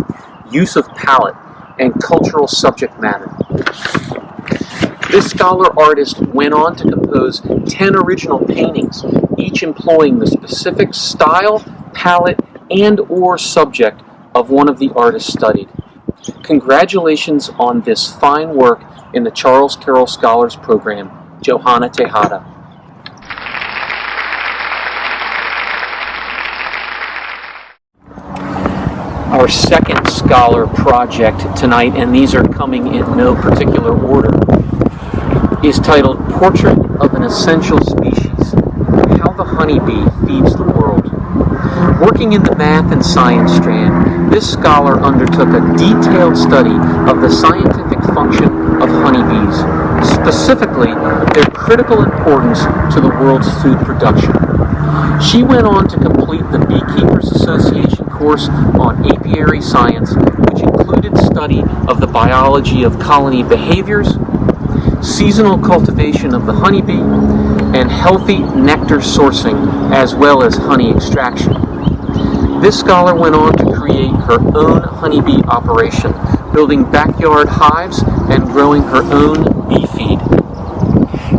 use of palette, and cultural subject matter. This scholar artist went on to compose 10 original paintings, each employing the specific style, palette, and/or subject of one of the artists studied. Congratulations on this fine work in the Charles Carroll Scholars Program, Johanna Tejada. Our second scholar project tonight, and these are coming in no particular order, is titled Portrait of an Essential Species, How the Honeybee Feeds the World. Working in the math and science strand, this scholar undertook a detailed study of the scientific function of honeybees, specifically their critical importance to the world's food production. She went on to complete the Beekeepers Association course on apiary science, which included study of the biology of colony behaviors, seasonal cultivation of the honeybee, and healthy nectar sourcing, as well as honey extraction. This scholar went on to create her own honeybee operation, building backyard hives and growing her own bee feed.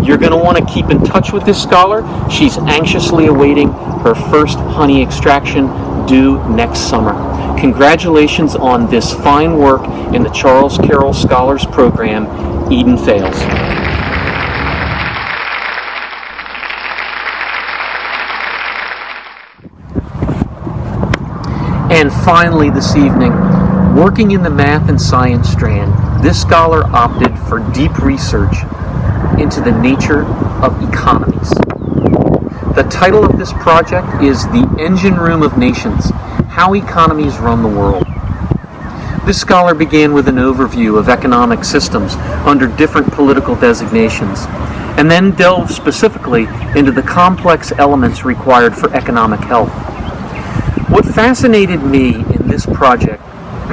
You're going to want to keep in touch with this scholar. She's anxiously awaiting her first honey extraction due next summer. Congratulations on this fine work in the Charles Carroll Scholars Program, Eden Fales. And finally this evening, working in the math and science strand, this scholar opted for deep research into the nature of economies. The title of this project is The Engine Room of Nations, How Economies Run the World. This scholar began with an overview of economic systems under different political designations, and then delved specifically into the complex elements required for economic health. What fascinated me in this project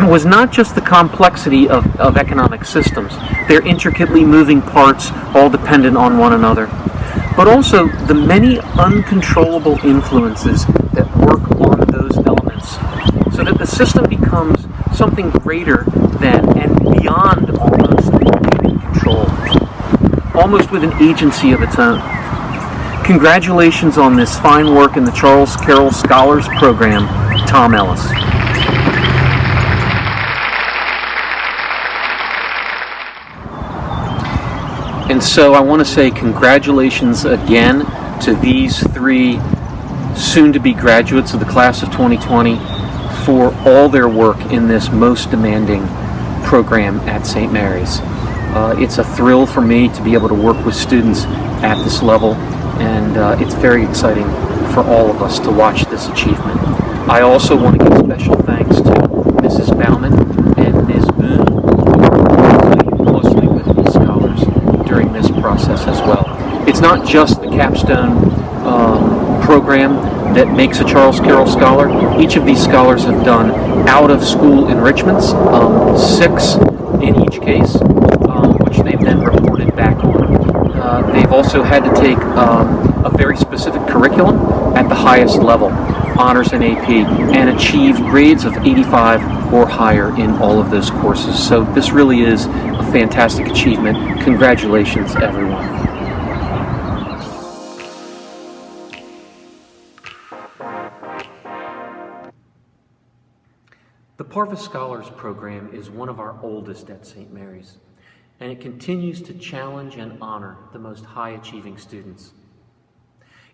was not just the complexity of economic systems, their intricately moving parts all dependent on one another, but also the many uncontrollable influences that work on those elements, so that the system becomes something greater than and beyond almost human control, almost with an agency of its own. Congratulations on this fine work in the Charles Carroll Scholars Program, Tom Ellis. And so I want to say congratulations again to these 3 soon-to-be graduates of the class of 2020 for all their work in this most demanding program at St. Mary's. It's a thrill for me to be able to work with students at this level, and it's very exciting for all of us to watch this achievement. I also want to give special thanks to Mrs. Bauman and Ms. Boone, who worked closely with these scholars during this process as well. It's not just the capstone program that makes a Charles Carroll Scholar. Each of these scholars have done out-of-school enrichments, 6 in each case, which they've then reported back on. They've also had to take a very specific curriculum at the highest level, honors and AP, and achieve grades of 85 or higher in all of those courses. So this really is a fantastic achievement. Congratulations, everyone. The Parvis Scholars Program is one of our oldest at St. Mary's, and it continues to challenge and honor the most high-achieving students.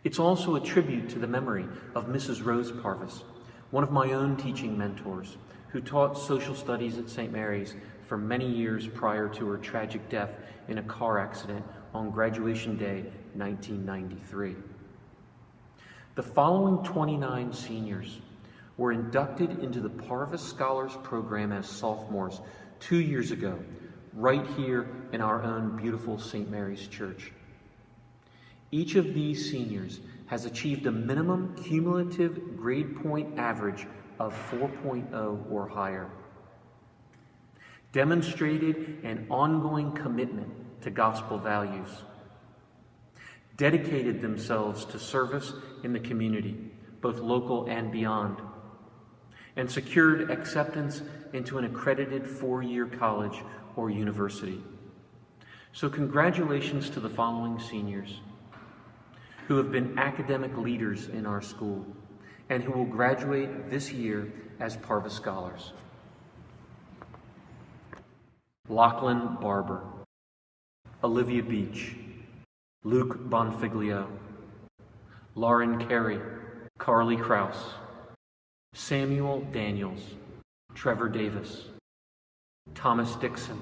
It's also a tribute to the memory of Mrs. Rose Parvis, one of my own teaching mentors, who taught social studies at St. Mary's for many years prior to her tragic death in a car accident on graduation day 1993. The following 29 seniors were inducted into the Parvis Scholars Program as sophomores 2 years ago, right here in our own beautiful St. Mary's Church. Each of these seniors has achieved a minimum cumulative grade point average of 4.0 or higher, demonstrated an ongoing commitment to gospel values, dedicated themselves to service in the community, both local and beyond, and secured acceptance into an accredited 4-year college or university. So congratulations to the following seniors who have been academic leaders in our school and who will graduate this year as Parvis Scholars. Lachlan Barber, Olivia Beach, Luke Bonfiglio, Lauren Carey, Carly Kraus, Samuel Daniels, Trevor Davis, Thomas Dixon,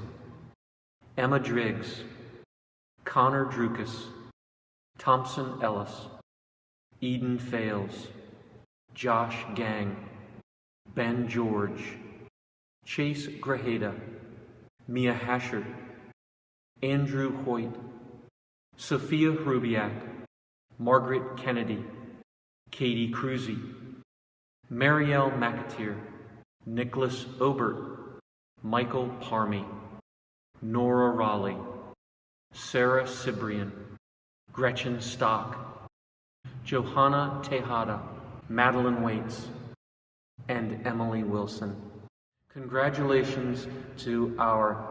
Emma Driggs, Connor Drukas, Thompson Ellis, Eden Fales, Josh Gang, Ben George, Chase Grajeda, Mia Hashard, Andrew Hoyt, Sophia Hrubiak, Margaret Kennedy, Katie Cruzy, Marielle McAteer, Nicholas Obert, Michael Parmy, Nora Raleigh, Sarah Cibrian, Gretchen Stock, Johanna Tejada, Madeline Waits, and Emily Wilson. Congratulations to our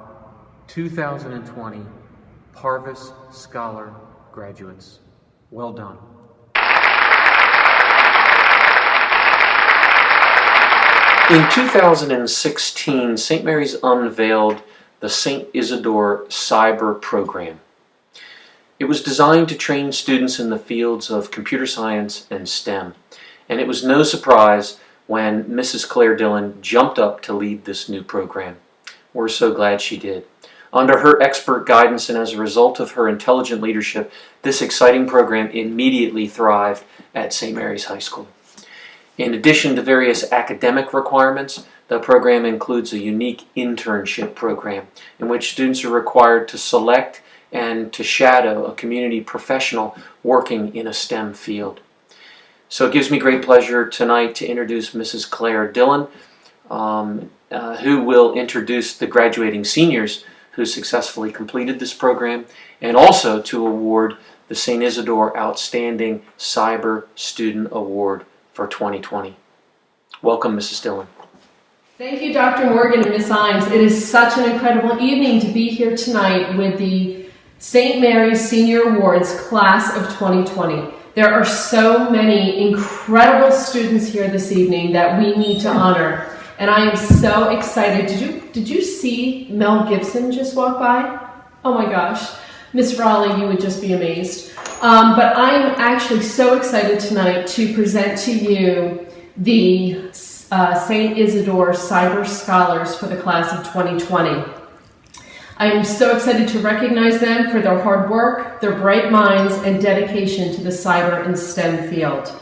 2020 Parvis Scholar graduates. Well done. In 2016, St. Mary's unveiled the St. Isidore Cyber Program. It was designed to train students in the fields of computer science and STEM, and it was no surprise when Mrs. Claire Dillon jumped up to lead this new program. We're so glad she did. Under her expert guidance and as a result of her intelligent leadership, this exciting program immediately thrived at St. Mary's High School. In addition to various academic requirements, the program includes a unique internship program in which students are required to select and to shadow a community professional working in a STEM field. So it gives me great pleasure tonight to introduce Mrs. Claire Dillon, who will introduce the graduating seniors who successfully completed this program, and also to award the St. Isidore Outstanding Cyber Student Award for 2020. Welcome, Mrs. Dillon. Thank you, Dr. Morgan and Ms. Imes. It is such an incredible evening to be here tonight with the St. Mary's Senior Awards Class of 2020. There are so many incredible students here this evening that we need to honor, and I am so excited. Did you see Mel Gibson just walk by? Oh my gosh. Miss Raleigh, you would just be amazed. But I'm actually so excited tonight to present to you the St. Isidore Cyber Scholars for the class of 2020. I am so excited to recognize them for their hard work, their bright minds, and dedication to the cyber and STEM field.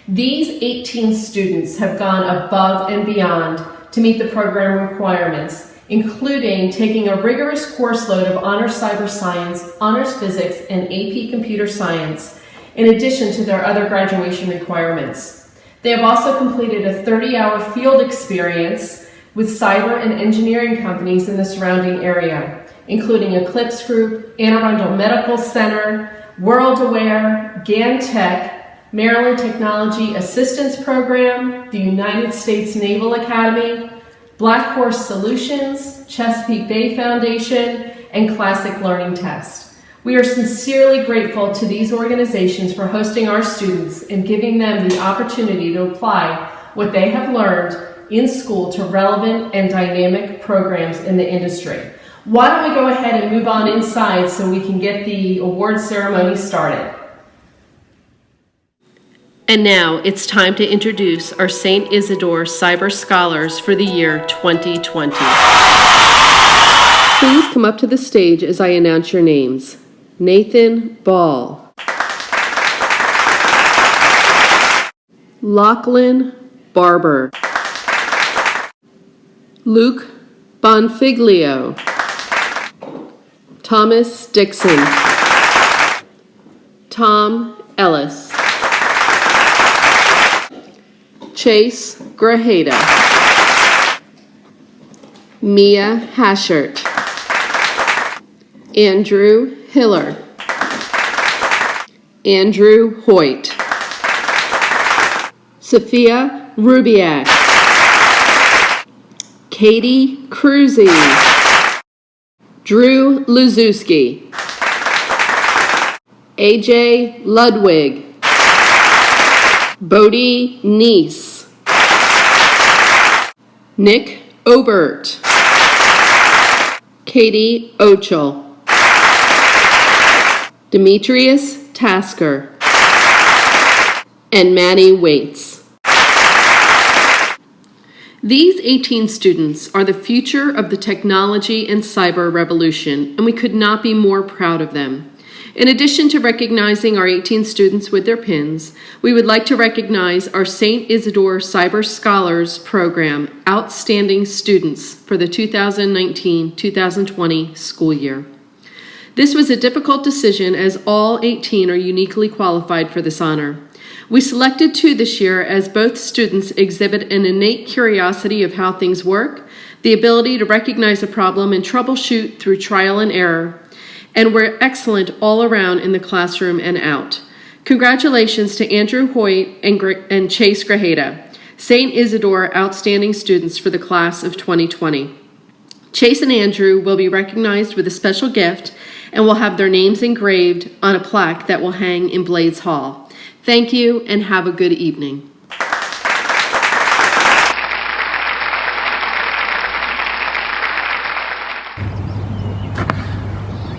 These 18 students have gone above and beyond to meet the program requirements, including taking a rigorous course load of Honors Cyber Science, Honors Physics, and AP Computer Science, in addition to their other graduation requirements. They have also completed a 30-hour field experience with cyber and engineering companies in the surrounding area, including Eclipse Group, Anne Arundel Medical Center, WorldAware, GanTech, Maryland Technology Assistance Program, the United States Naval Academy, Black Horse Solutions, Chesapeake Bay Foundation, and Classic Learning Test. We are sincerely grateful to these organizations for hosting our students and giving them the opportunity to apply what they have learned in school to relevant and dynamic programs in the industry. Why don't we go ahead and move on inside so we can get the award ceremony started. And now it's time to introduce our St. Isidore Cyber Scholars for the year 2020. Please come up to the stage as I announce your names. Nathan Ball. Lachlan Barber. Luke Bonfiglio. Thomas Dixon. Tom Ellis. Chase Grajeda. Mia Hashert. Andrew Hiller. Andrew Hoyt. Sophia Rubiak. Katie Cruzy. Drew Luzuski. AJ Ludwig. Bodie Neese. Nick Obert. Katie Ochel. Demetrius Tasker. And Maddie Waits. These 18 students are the future of the technology and cyber revolution, and we could not be more proud of them. In addition to recognizing our 18 students with their pins, we would like to recognize our St. Isidore Cyber Scholars Program outstanding students for the 2019-2020 school year. This was a difficult decision as all 18 are uniquely qualified for this honor. We selected 2 this year as both students exhibit an innate curiosity of how things work, the ability to recognize a problem and troubleshoot through trial and error, and were excellent all around in the classroom and out. Congratulations to Andrew Hoyt and Chase Grajeda, St. Isidore outstanding students for the class of 2020. Chase and Andrew will be recognized with a special gift and will have their names engraved on a plaque that will hang in Blades Hall. Thank you and have a good evening.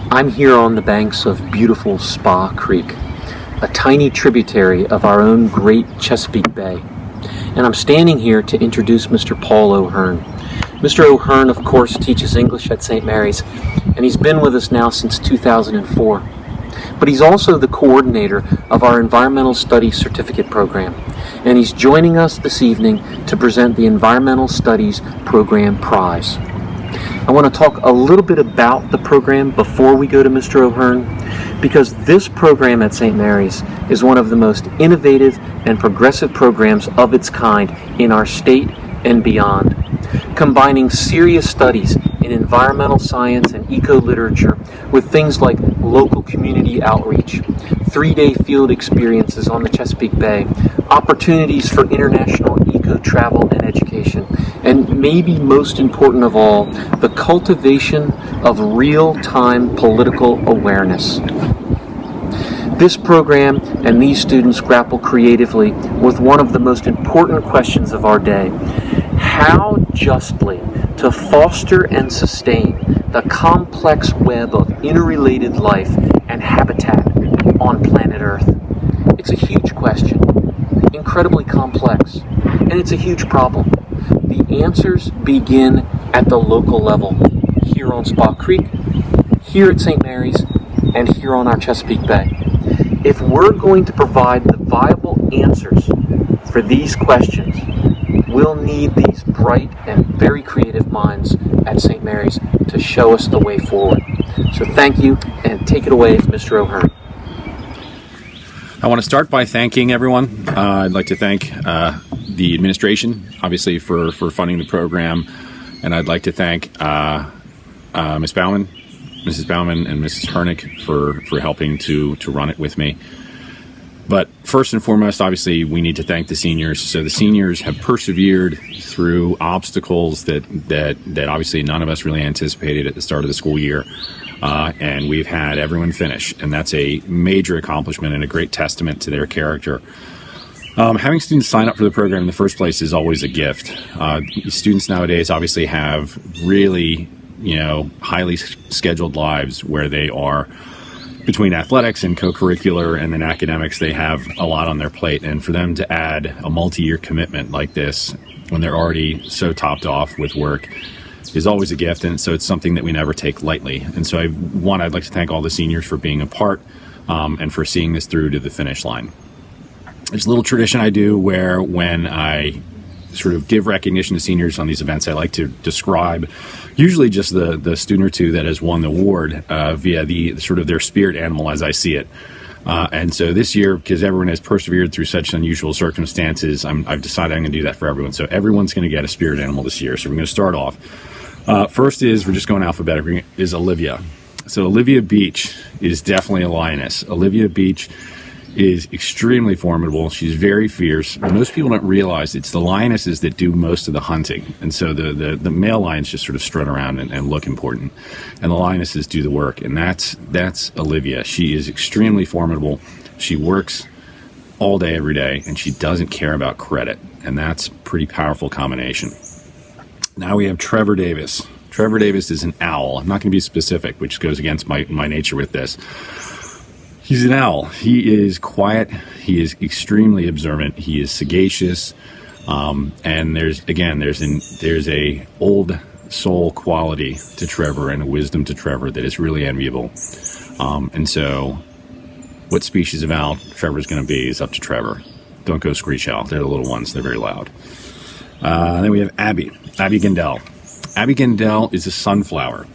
I'm here on the banks of beautiful Spa Creek, a tiny tributary of our own great Chesapeake Bay. And I'm standing here to introduce Mr. Paul O'Hearn. Mr. O'Hearn, of course, teaches English at St. Mary's, and he's been with us now since 2004. But he's also the coordinator of our Environmental Studies Certificate Program, and he's joining us this evening to present the Environmental Studies Program Prize. I want to talk a little bit about the program before we go to Mr. O'Hearn, because this program at St. Mary's is one of the most innovative and progressive programs of its kind in our state and beyond, combining serious studies in environmental science and eco-literature with things like local community outreach, 3-day field experiences on the Chesapeake Bay, opportunities for international eco-travel and education, and maybe most important of all, the cultivation of real-time political awareness. This program and these students grapple creatively with one of the most important questions of our day: how justly to foster and sustain the complex web of interrelated life and habitat on planet Earth. It's a huge question, incredibly complex, and it's a huge problem. The answers begin at the local level, here here on Spot Creek, here at St. Mary's, and here on our Chesapeake Bay. If we're going to provide the viable answers for these questions, we'll need these bright and very creative minds at St. Mary's to show us the way forward. So thank you, and take it away, Mr. O'Hearn. I want to start by thanking everyone. I'd like to thank the administration, obviously, for funding the program, and I'd like to thank Mrs. Bauman, and Mrs. Hernick for helping to run it with me. But first and foremost, obviously, we need to thank the seniors. So the seniors have persevered through obstacles that obviously none of us really anticipated at the start of the school year. And we've had everyone finish. And that's a major accomplishment and a great testament to their character. Having students sign up for the program in the first place is always a gift. Students nowadays obviously have really, highly scheduled lives where they are between athletics and co-curricular and then academics. They have a lot on their plate, and for them to add a multi-year commitment like this when they're already so topped off with work is always a gift, and so it's something that we never take lightly. And so I'd like to thank all the seniors for being a part and for seeing this through to the finish line. There's a little tradition I do where when I sort of give recognition to seniors on these events, I like to describe usually just the student or two that has won the award via the sort of their spirit animal as I see it. And so this year, because everyone has persevered through such unusual circumstances, I've decided I'm going to do that for everyone. So everyone's going to get a spirit animal this year. So we're going to start off. First we're just going alphabetically, is Olivia. So Olivia Beach is definitely a lioness. Olivia Beach is extremely formidable. She's very fierce. Most people don't realize it's the lionesses that do most of the hunting. And so the male lions just sort of strut around and look important. And the lionesses do the work. And that's Olivia. She is extremely formidable. She works all day, every day, and she doesn't care about credit. And that's a pretty powerful combination. Now we have Trevor Davis. Trevor Davis is an owl. I'm not going to be specific, which goes against my nature with this. He's an owl. He is quiet. He is extremely observant. He is sagacious. And there's a old soul quality to Trevor and a wisdom to Trevor that is really enviable. And so what species of owl Trevor's going to be is up to Trevor. Don't go screech owl. They're the little ones. They're very loud. Then we have Abby Gendel. Abby Gendel is a sunflower.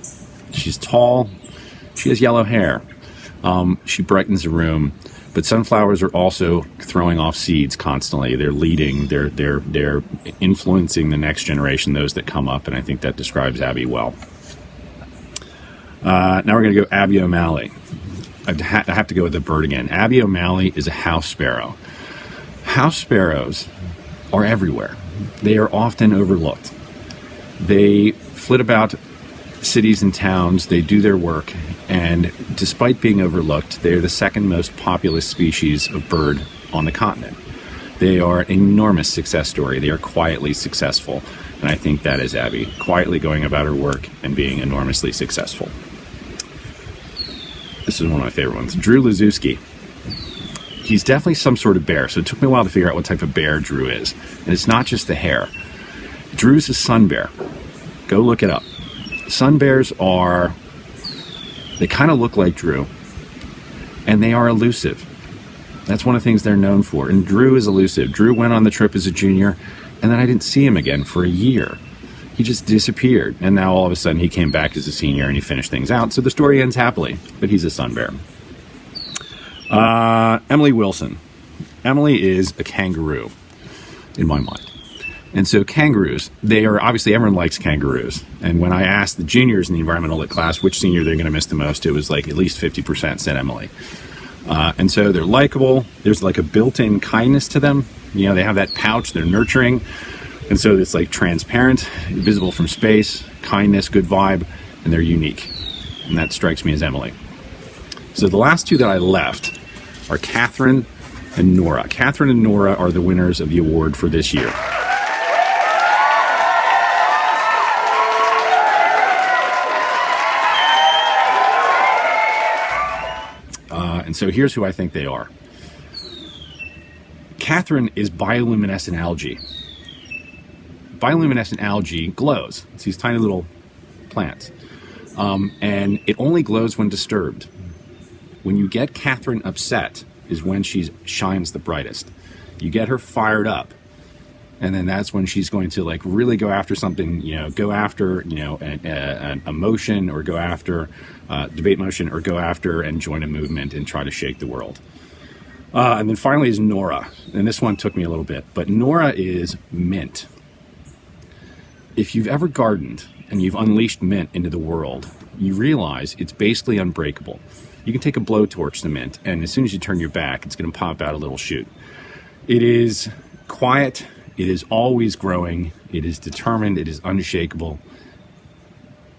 She's tall. She has yellow hair. She brightens the room, but sunflowers are also throwing off seeds constantly. They're leading, they're influencing the next generation, those that come up, and I think that describes Abby well. Now we're going to go Abby O'Malley. I have to go with the bird again. Abby O'Malley is a house sparrow. House sparrows are everywhere. They are often overlooked. They flit about cities and towns, they do their work, and despite being overlooked, they're the second most populous species of bird on the continent. They are an enormous success story. They are quietly successful, and I think that is Abby, quietly going about her work and being enormously successful. This is one of my favorite ones. Drew Lazuski. He's definitely some sort of bear, so it took me a while to figure out what type of bear Drew is. And it's not just the hair. Drew's a sun bear. Go look it up. Sun bears they kind of look like Drew, and they are elusive. That's one of the things they're known for. And Drew is elusive. Drew went on the trip as a junior, and then I didn't see him again for a year. He just disappeared. And now all of a sudden he came back as a senior and he finished things out. So the story ends happily, but he's a sun bear. Emily Wilson. Emily is a kangaroo, in my mind. And so kangaroos, they are, obviously everyone likes kangaroos. And when I asked the juniors in the environmental lit class which senior they're going to miss the most, it was like at least 50% said Emily. And so they're likable. There's like a built-in kindness to them. You know, they have that pouch, they're nurturing. And so it's like transparent, visible from space, kindness, good vibe, and they're unique. And that strikes me as Emily. So the last two that I left are Catherine and Nora. Catherine and Nora are the winners of the award for this year. And so here's who I think they are. Catherine is bioluminescent algae. Bioluminescent algae glows. It's these tiny little plants. and it only glows when disturbed. When you get Catherine upset is when she shines the brightest. You get her fired up, and then that's when she's going to like really go after something, go after, a motion, or go after debate motion, or go after and join a movement and try to shake the world. And then finally is Nora. And this one took me a little bit, but Nora is mint. If you've ever gardened and you've unleashed mint into the world, you realize it's basically unbreakable. You can take a blowtorch to mint, and as soon as you turn your back, it's going to pop out a little shoot. It is quiet. It is always growing. It is determined. It is unshakable.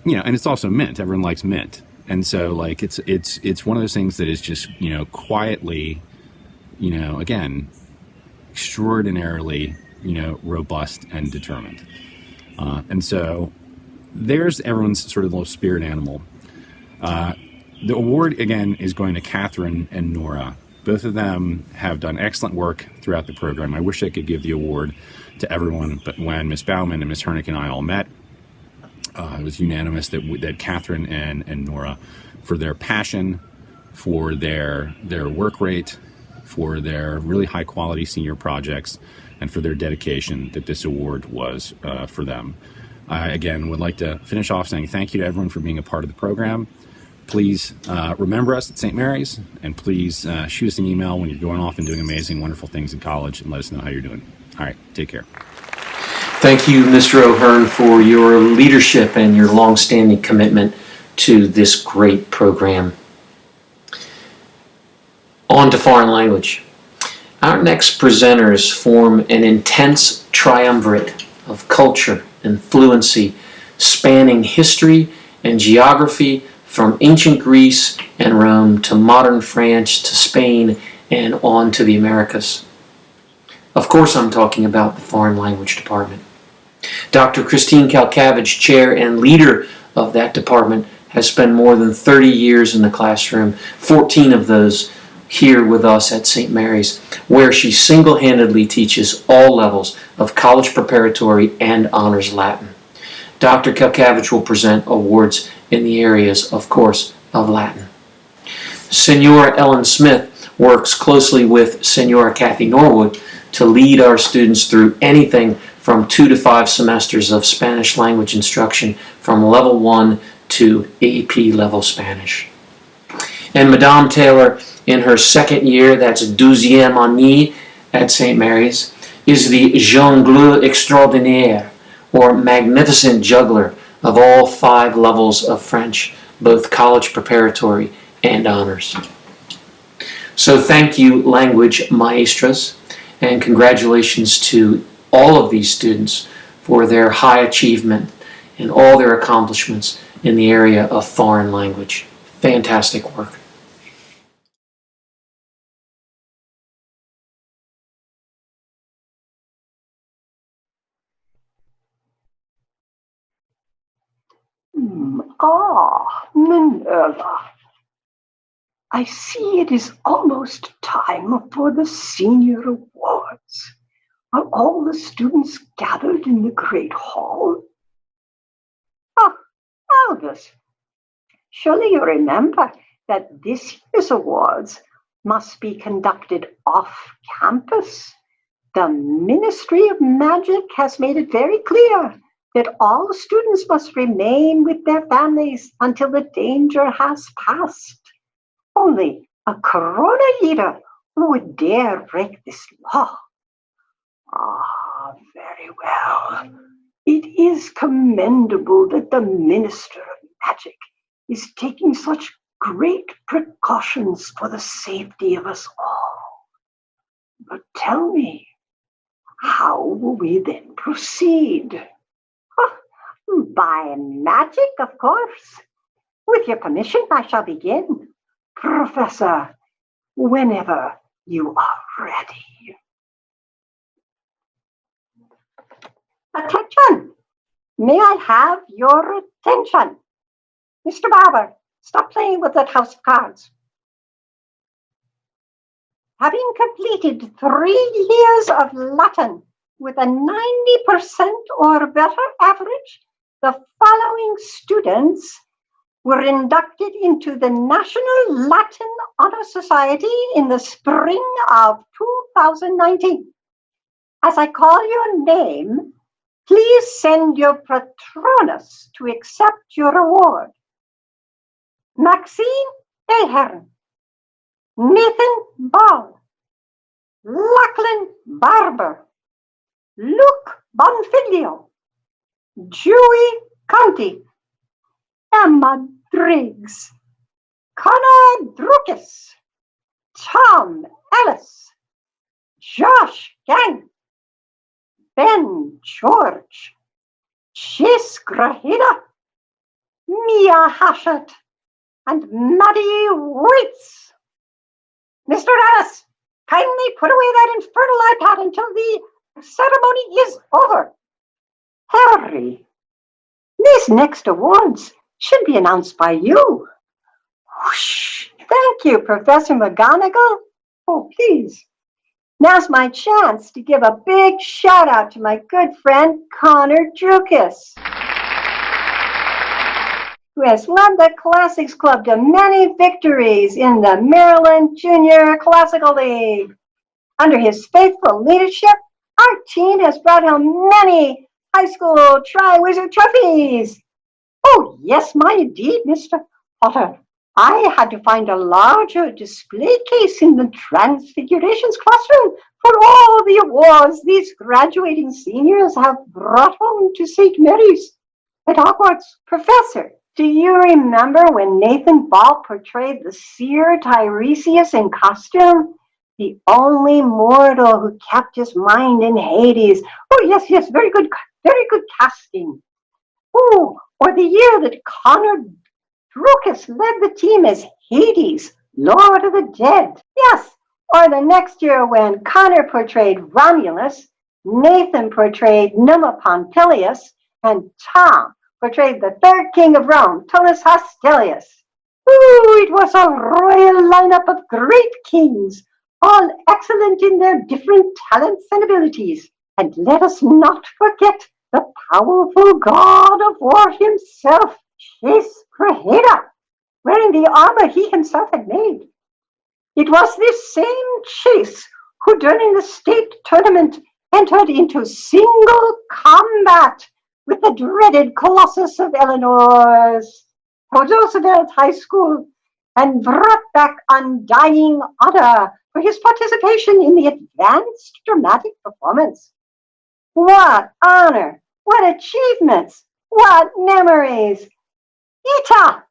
And it's also mint. Everyone likes mint. And so like it's one of those things that is just, quietly, again, extraordinarily, robust and determined. And so there's everyone's sort of little spirit animal. The award, again, is going to Catherine and Nora. Both of them have done excellent work throughout the program. I wish I could give the award to everyone, but when Ms. Bauman and Ms. Hernick and I all met, it was unanimous that Catherine and Nora, for their passion, for their work rate, for their really high quality senior projects, and for their dedication, that this award was for them. I, again, would like to finish off saying thank you to everyone for being a part of the program. Please remember us at St. Mary's, and please shoot us an email when you're going off and doing amazing, wonderful things in college, and let us know how you're doing. All right, take care. Thank you, Mr. O'Hearn, for your leadership and your longstanding commitment to this great program. On to foreign language. Our next presenters form an intense triumvirate of culture and fluency, spanning history and geography, from ancient Greece and Rome to modern France to Spain and on to the Americas. Of course, I'm talking about the Foreign Language Department. Dr. Christine Kalkavage, chair and leader of that department, has spent more than 30 years in the classroom, 14 of those here with us at St. Mary's, where she single-handedly teaches all levels of college preparatory and honors Latin. Dr. Kalkavage will present awards in the areas, of course, of Latin. Senora Ellen Smith works closely with Senora Kathy Norwood to lead our students through anything from 2 to 5 semesters of Spanish language instruction from level 1 to AP level Spanish. And Madame Taylor, in her second year, that's 12e année at St. Mary's, is the jongleur extraordinaire, or magnificent juggler, of all 5 levels of French, both college preparatory and honors. So thank you, language maestras, and congratulations to all of these students for their high achievement and all their accomplishments in the area of foreign language. Fantastic work. Minerva. I see it is almost time for the senior awards. Are all the students gathered in the great hall? Ah, Albus, surely you remember that this year's awards must be conducted off campus. The Ministry of Magic has made it very clear that all students must remain with their families until the danger has passed. Only a Corona leader would dare break this law. Ah, very well. It is commendable that the Minister of Magic is taking such great precautions for the safety of us all. But tell me, how will we then proceed? By magic, of course. With your permission, I shall begin. Professor, whenever you are ready. Attention! May I have your attention? Mr. Barber, stop playing with that house of cards. Having completed 3 years of Latin with a 90% or better average, the following students were inducted into the National Latin Honor Society in the spring of 2019. As I call your name, please send your patronus to accept your award. Maxine Ahern, Nathan Ball, Lachlan Barber, Luke Bonfiglio, Joey County, Emma Driggs, Connor Drukas, Tom Ellis, Josh Gang, Ben George, Chase Grahida, Mia Hashett, and Maddie Waits. Mr. Ellis, kindly put away that infernal iPad until the ceremony is over. Harry, these next awards should be announced by you. Whoosh. Thank you, Professor McGonagall. Oh, please. Now's my chance to give a big shout out to my good friend Connor Drukas, who has led the Classics Club to many victories in the Maryland Junior Classical League. Under his faithful leadership, our team has brought home many high school Tri-Wizard trophies. Oh, yes, my indeed, Mr. Potter. I had to find a larger display case in the Transfigurations classroom for all the awards these graduating seniors have brought home to St. Mary's at Hogwarts. Professor, do you remember when Nathan Ball portrayed the seer Tiresias in costume? The only mortal who kept his mind in Hades. Oh, yes, very good casting. Oh, or the year that Connor Drukas led the team as Hades, Lord of the Dead. Yes, or the next year when Connor portrayed Romulus, Nathan portrayed Numa Pompilius, and Tom portrayed the third king of Rome, Tullus Hostilius. Ooh, it was a royal lineup of great kings, all excellent in their different talents and abilities. And let us not forget the powerful god of war himself, Chase Grahida, wearing the armor he himself had made. It was this same Chase who, during the state tournament, entered into single combat with the dreaded Colossus of Eleanor's Roosevelt High School and brought back undying honor for his participation in the advanced dramatic performance. What honor, what achievements, what memories! Ita,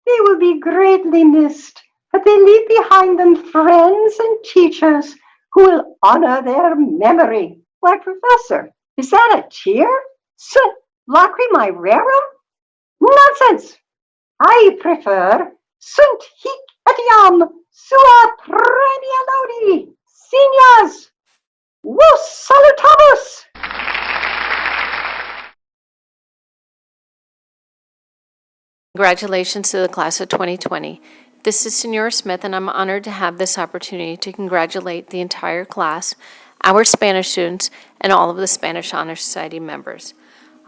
they will be greatly missed, but they leave behind them friends and teachers who will honor their memory. Why, Professor, is that a tear? Sunt lacrimae rerum? Nonsense! I prefer sunt hic etiam sua premia laudi. Seniors, vos salutamus! Congratulations to the class of 2020. This is Senora Smith, and I'm honored to have this opportunity to congratulate the entire class, our Spanish students, and all of the Spanish Honor Society members.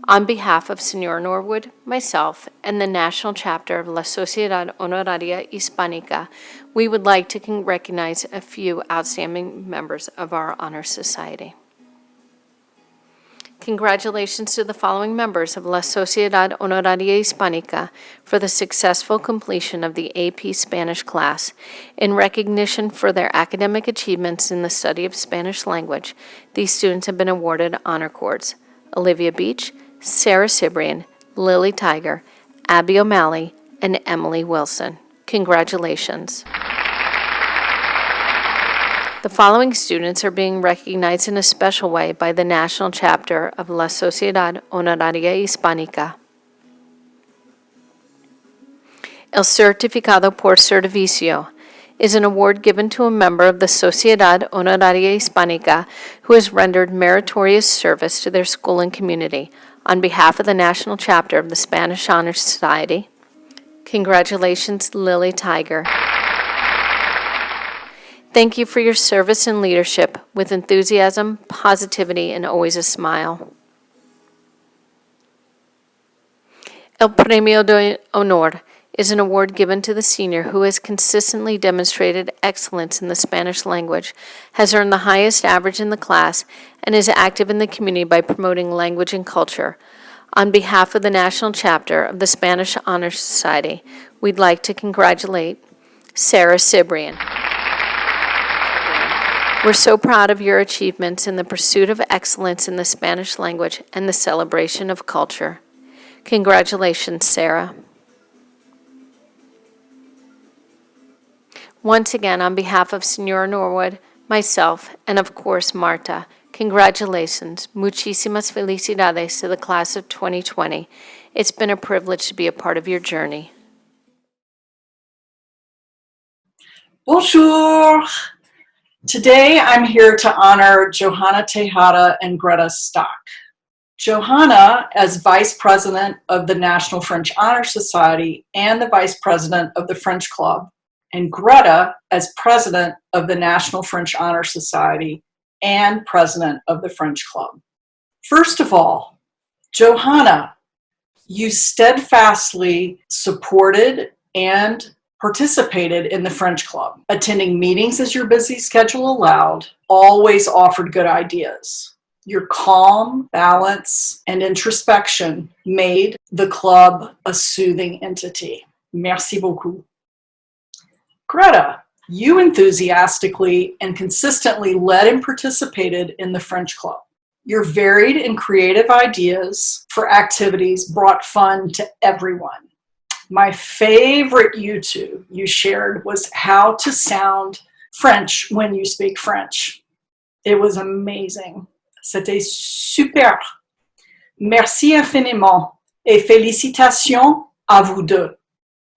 On behalf of Senora Norwood, myself, and the national chapter of La Sociedad Honoraria Hispánica, we would like to recognize a few outstanding members of our Honor Society. Congratulations to the following members of La Sociedad Honoraria Hispánica for the successful completion of the AP Spanish class. In recognition for their academic achievements in the study of Spanish language, these students have been awarded honor cords. Olivia Beach, Sarah Cibrian, Lily Tiger, Abby O'Malley, and Emily Wilson. Congratulations. The following students are being recognized in a special way by the national chapter of La Sociedad Honoraria Hispánica. El Certificado por Servicio is an award given to a member of the Sociedad Honoraria Hispánica who has rendered meritorious service to their school and community. On behalf of the national chapter of the Spanish Honor Society, congratulations, Lily Tiger. Thank you for your service and leadership with enthusiasm, positivity, and always a smile. El Premio de Honor is an award given to the senior who has consistently demonstrated excellence in the Spanish language, has earned the highest average in the class, and is active in the community by promoting language and culture. On behalf of the National Chapter of the Spanish Honor Society, we'd like to congratulate Sarah Cibrian. We're so proud of your achievements in the pursuit of excellence in the Spanish language and the celebration of culture. Congratulations, Sarah. Once again, on behalf of Senora Norwood, myself, and of course Marta, congratulations, muchísimas felicidades to the class of 2020. It's been a privilege to be a part of your journey. Bonjour. Today I'm here to honor Johanna Tejada and Greta Stock. Johanna, as Vice President of the National French Honor Society and the Vice President of the French Club, and Greta as President of the National French Honor Society and President of the French Club. First of all, Johanna, you steadfastly supported and participated in the French Club, attending meetings as your busy schedule allowed, always offered good ideas. Your calm, balance, and introspection made the club a soothing entity. Merci beaucoup. Greta, you enthusiastically and consistently led and participated in the French Club. Your varied and creative ideas for activities brought fun to everyone. My favorite YouTube you shared was how to sound French when you speak French. It was amazing. C'était super. Merci infiniment et félicitations à vous deux.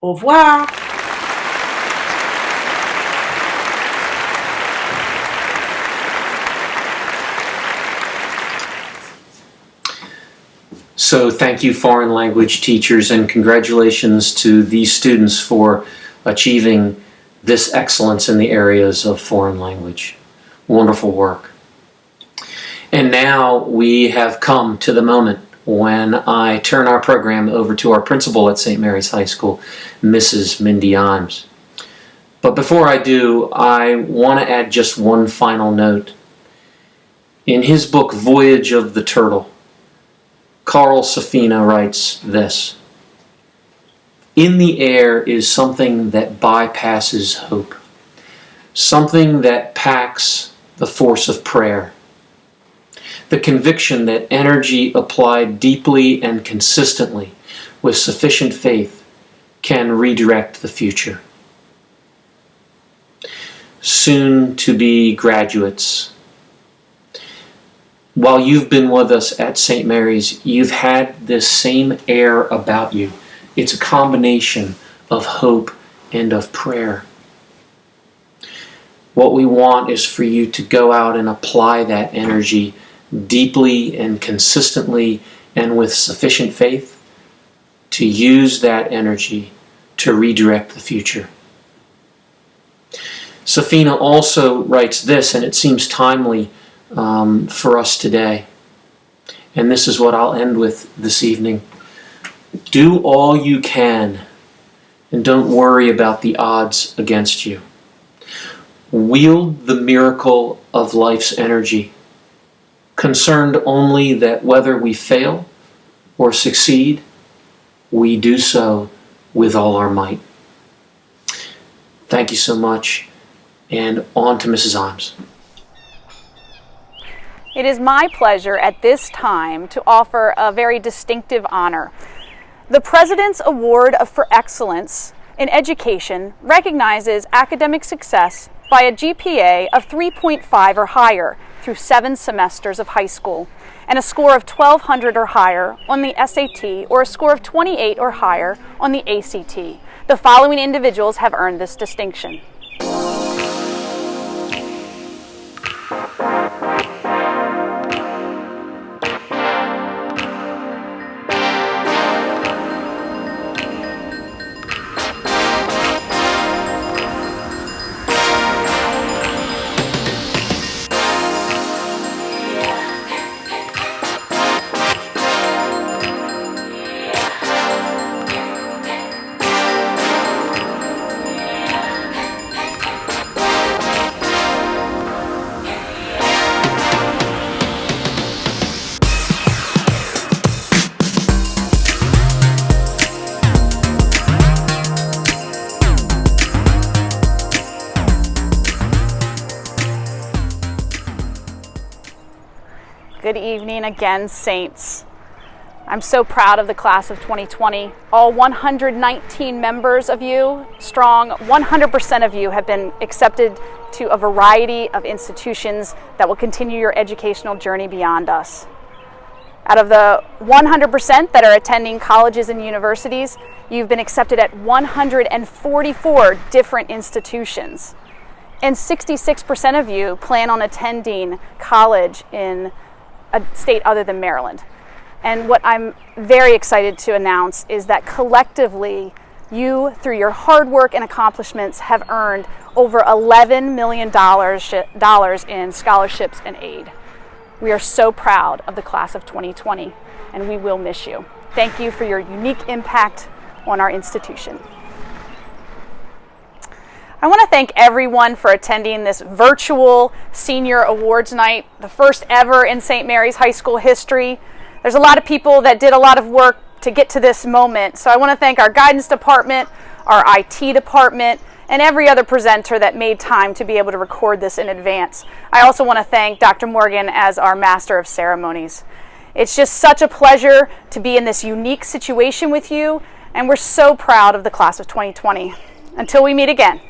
Au revoir. So thank you, foreign language teachers, and congratulations to these students for achieving this excellence in the areas of foreign language. Wonderful work. And now we have come to the moment when I turn our program over to our principal at St. Mary's High School, Mrs. Mindy Imes. But before I do, I want to add just one final note. In his book, Voyage of the Turtle, Carl Safina writes this: "In the air is something that bypasses hope, something that packs the force of prayer, the conviction that energy applied deeply and consistently with sufficient faith can redirect the future." Soon to be graduates, while you've been with us at St. Mary's, you've had this same air about you. It's a combination of hope and of prayer. What we want is for you to go out and apply that energy deeply and consistently and with sufficient faith to use that energy to redirect the future. Safina also writes this, and it seems timely for us today. And this is what I'll end with this evening. Do all you can and don't worry about the odds against you. Wield the miracle of life's energy, concerned only that whether we fail or succeed, we do so with all our might. Thank you so much, and on to Mrs. Imes. It is my pleasure at this time to offer a very distinctive honor. The President's Award for Excellence in Education recognizes academic success by a GPA of 3.5 or higher through 7 semesters of high school, and a score of 1200 or higher on the SAT, or a score of 28 or higher on the ACT. The following individuals have earned this distinction: Good evening again, Saints. I'm so proud of the class of 2020. All 119 members of you, strong, 100% of you have been accepted to a variety of institutions that will continue your educational journey beyond us. Out of the 100% that are attending colleges and universities, you've been accepted at 144 different institutions. And 66% of you plan on attending college in a state other than Maryland. And what I'm very excited to announce is that collectively, you, through your hard work and accomplishments, have earned over $11 million in scholarships and aid. We are so proud of the class of 2020, and we will miss you. Thank you for your unique impact on our institution. I want to thank everyone for attending this virtual Senior Awards Night, the first ever in St. Mary's High School history. There's a lot of people that did a lot of work to get to this moment, so I want to thank our guidance department, our IT department, and every other presenter that made time to be able to record this in advance. I also want to thank Dr. Morgan as our Master of Ceremonies. It's just such a pleasure to be in this unique situation with you, and we're so proud of the class of 2020. Until we meet again.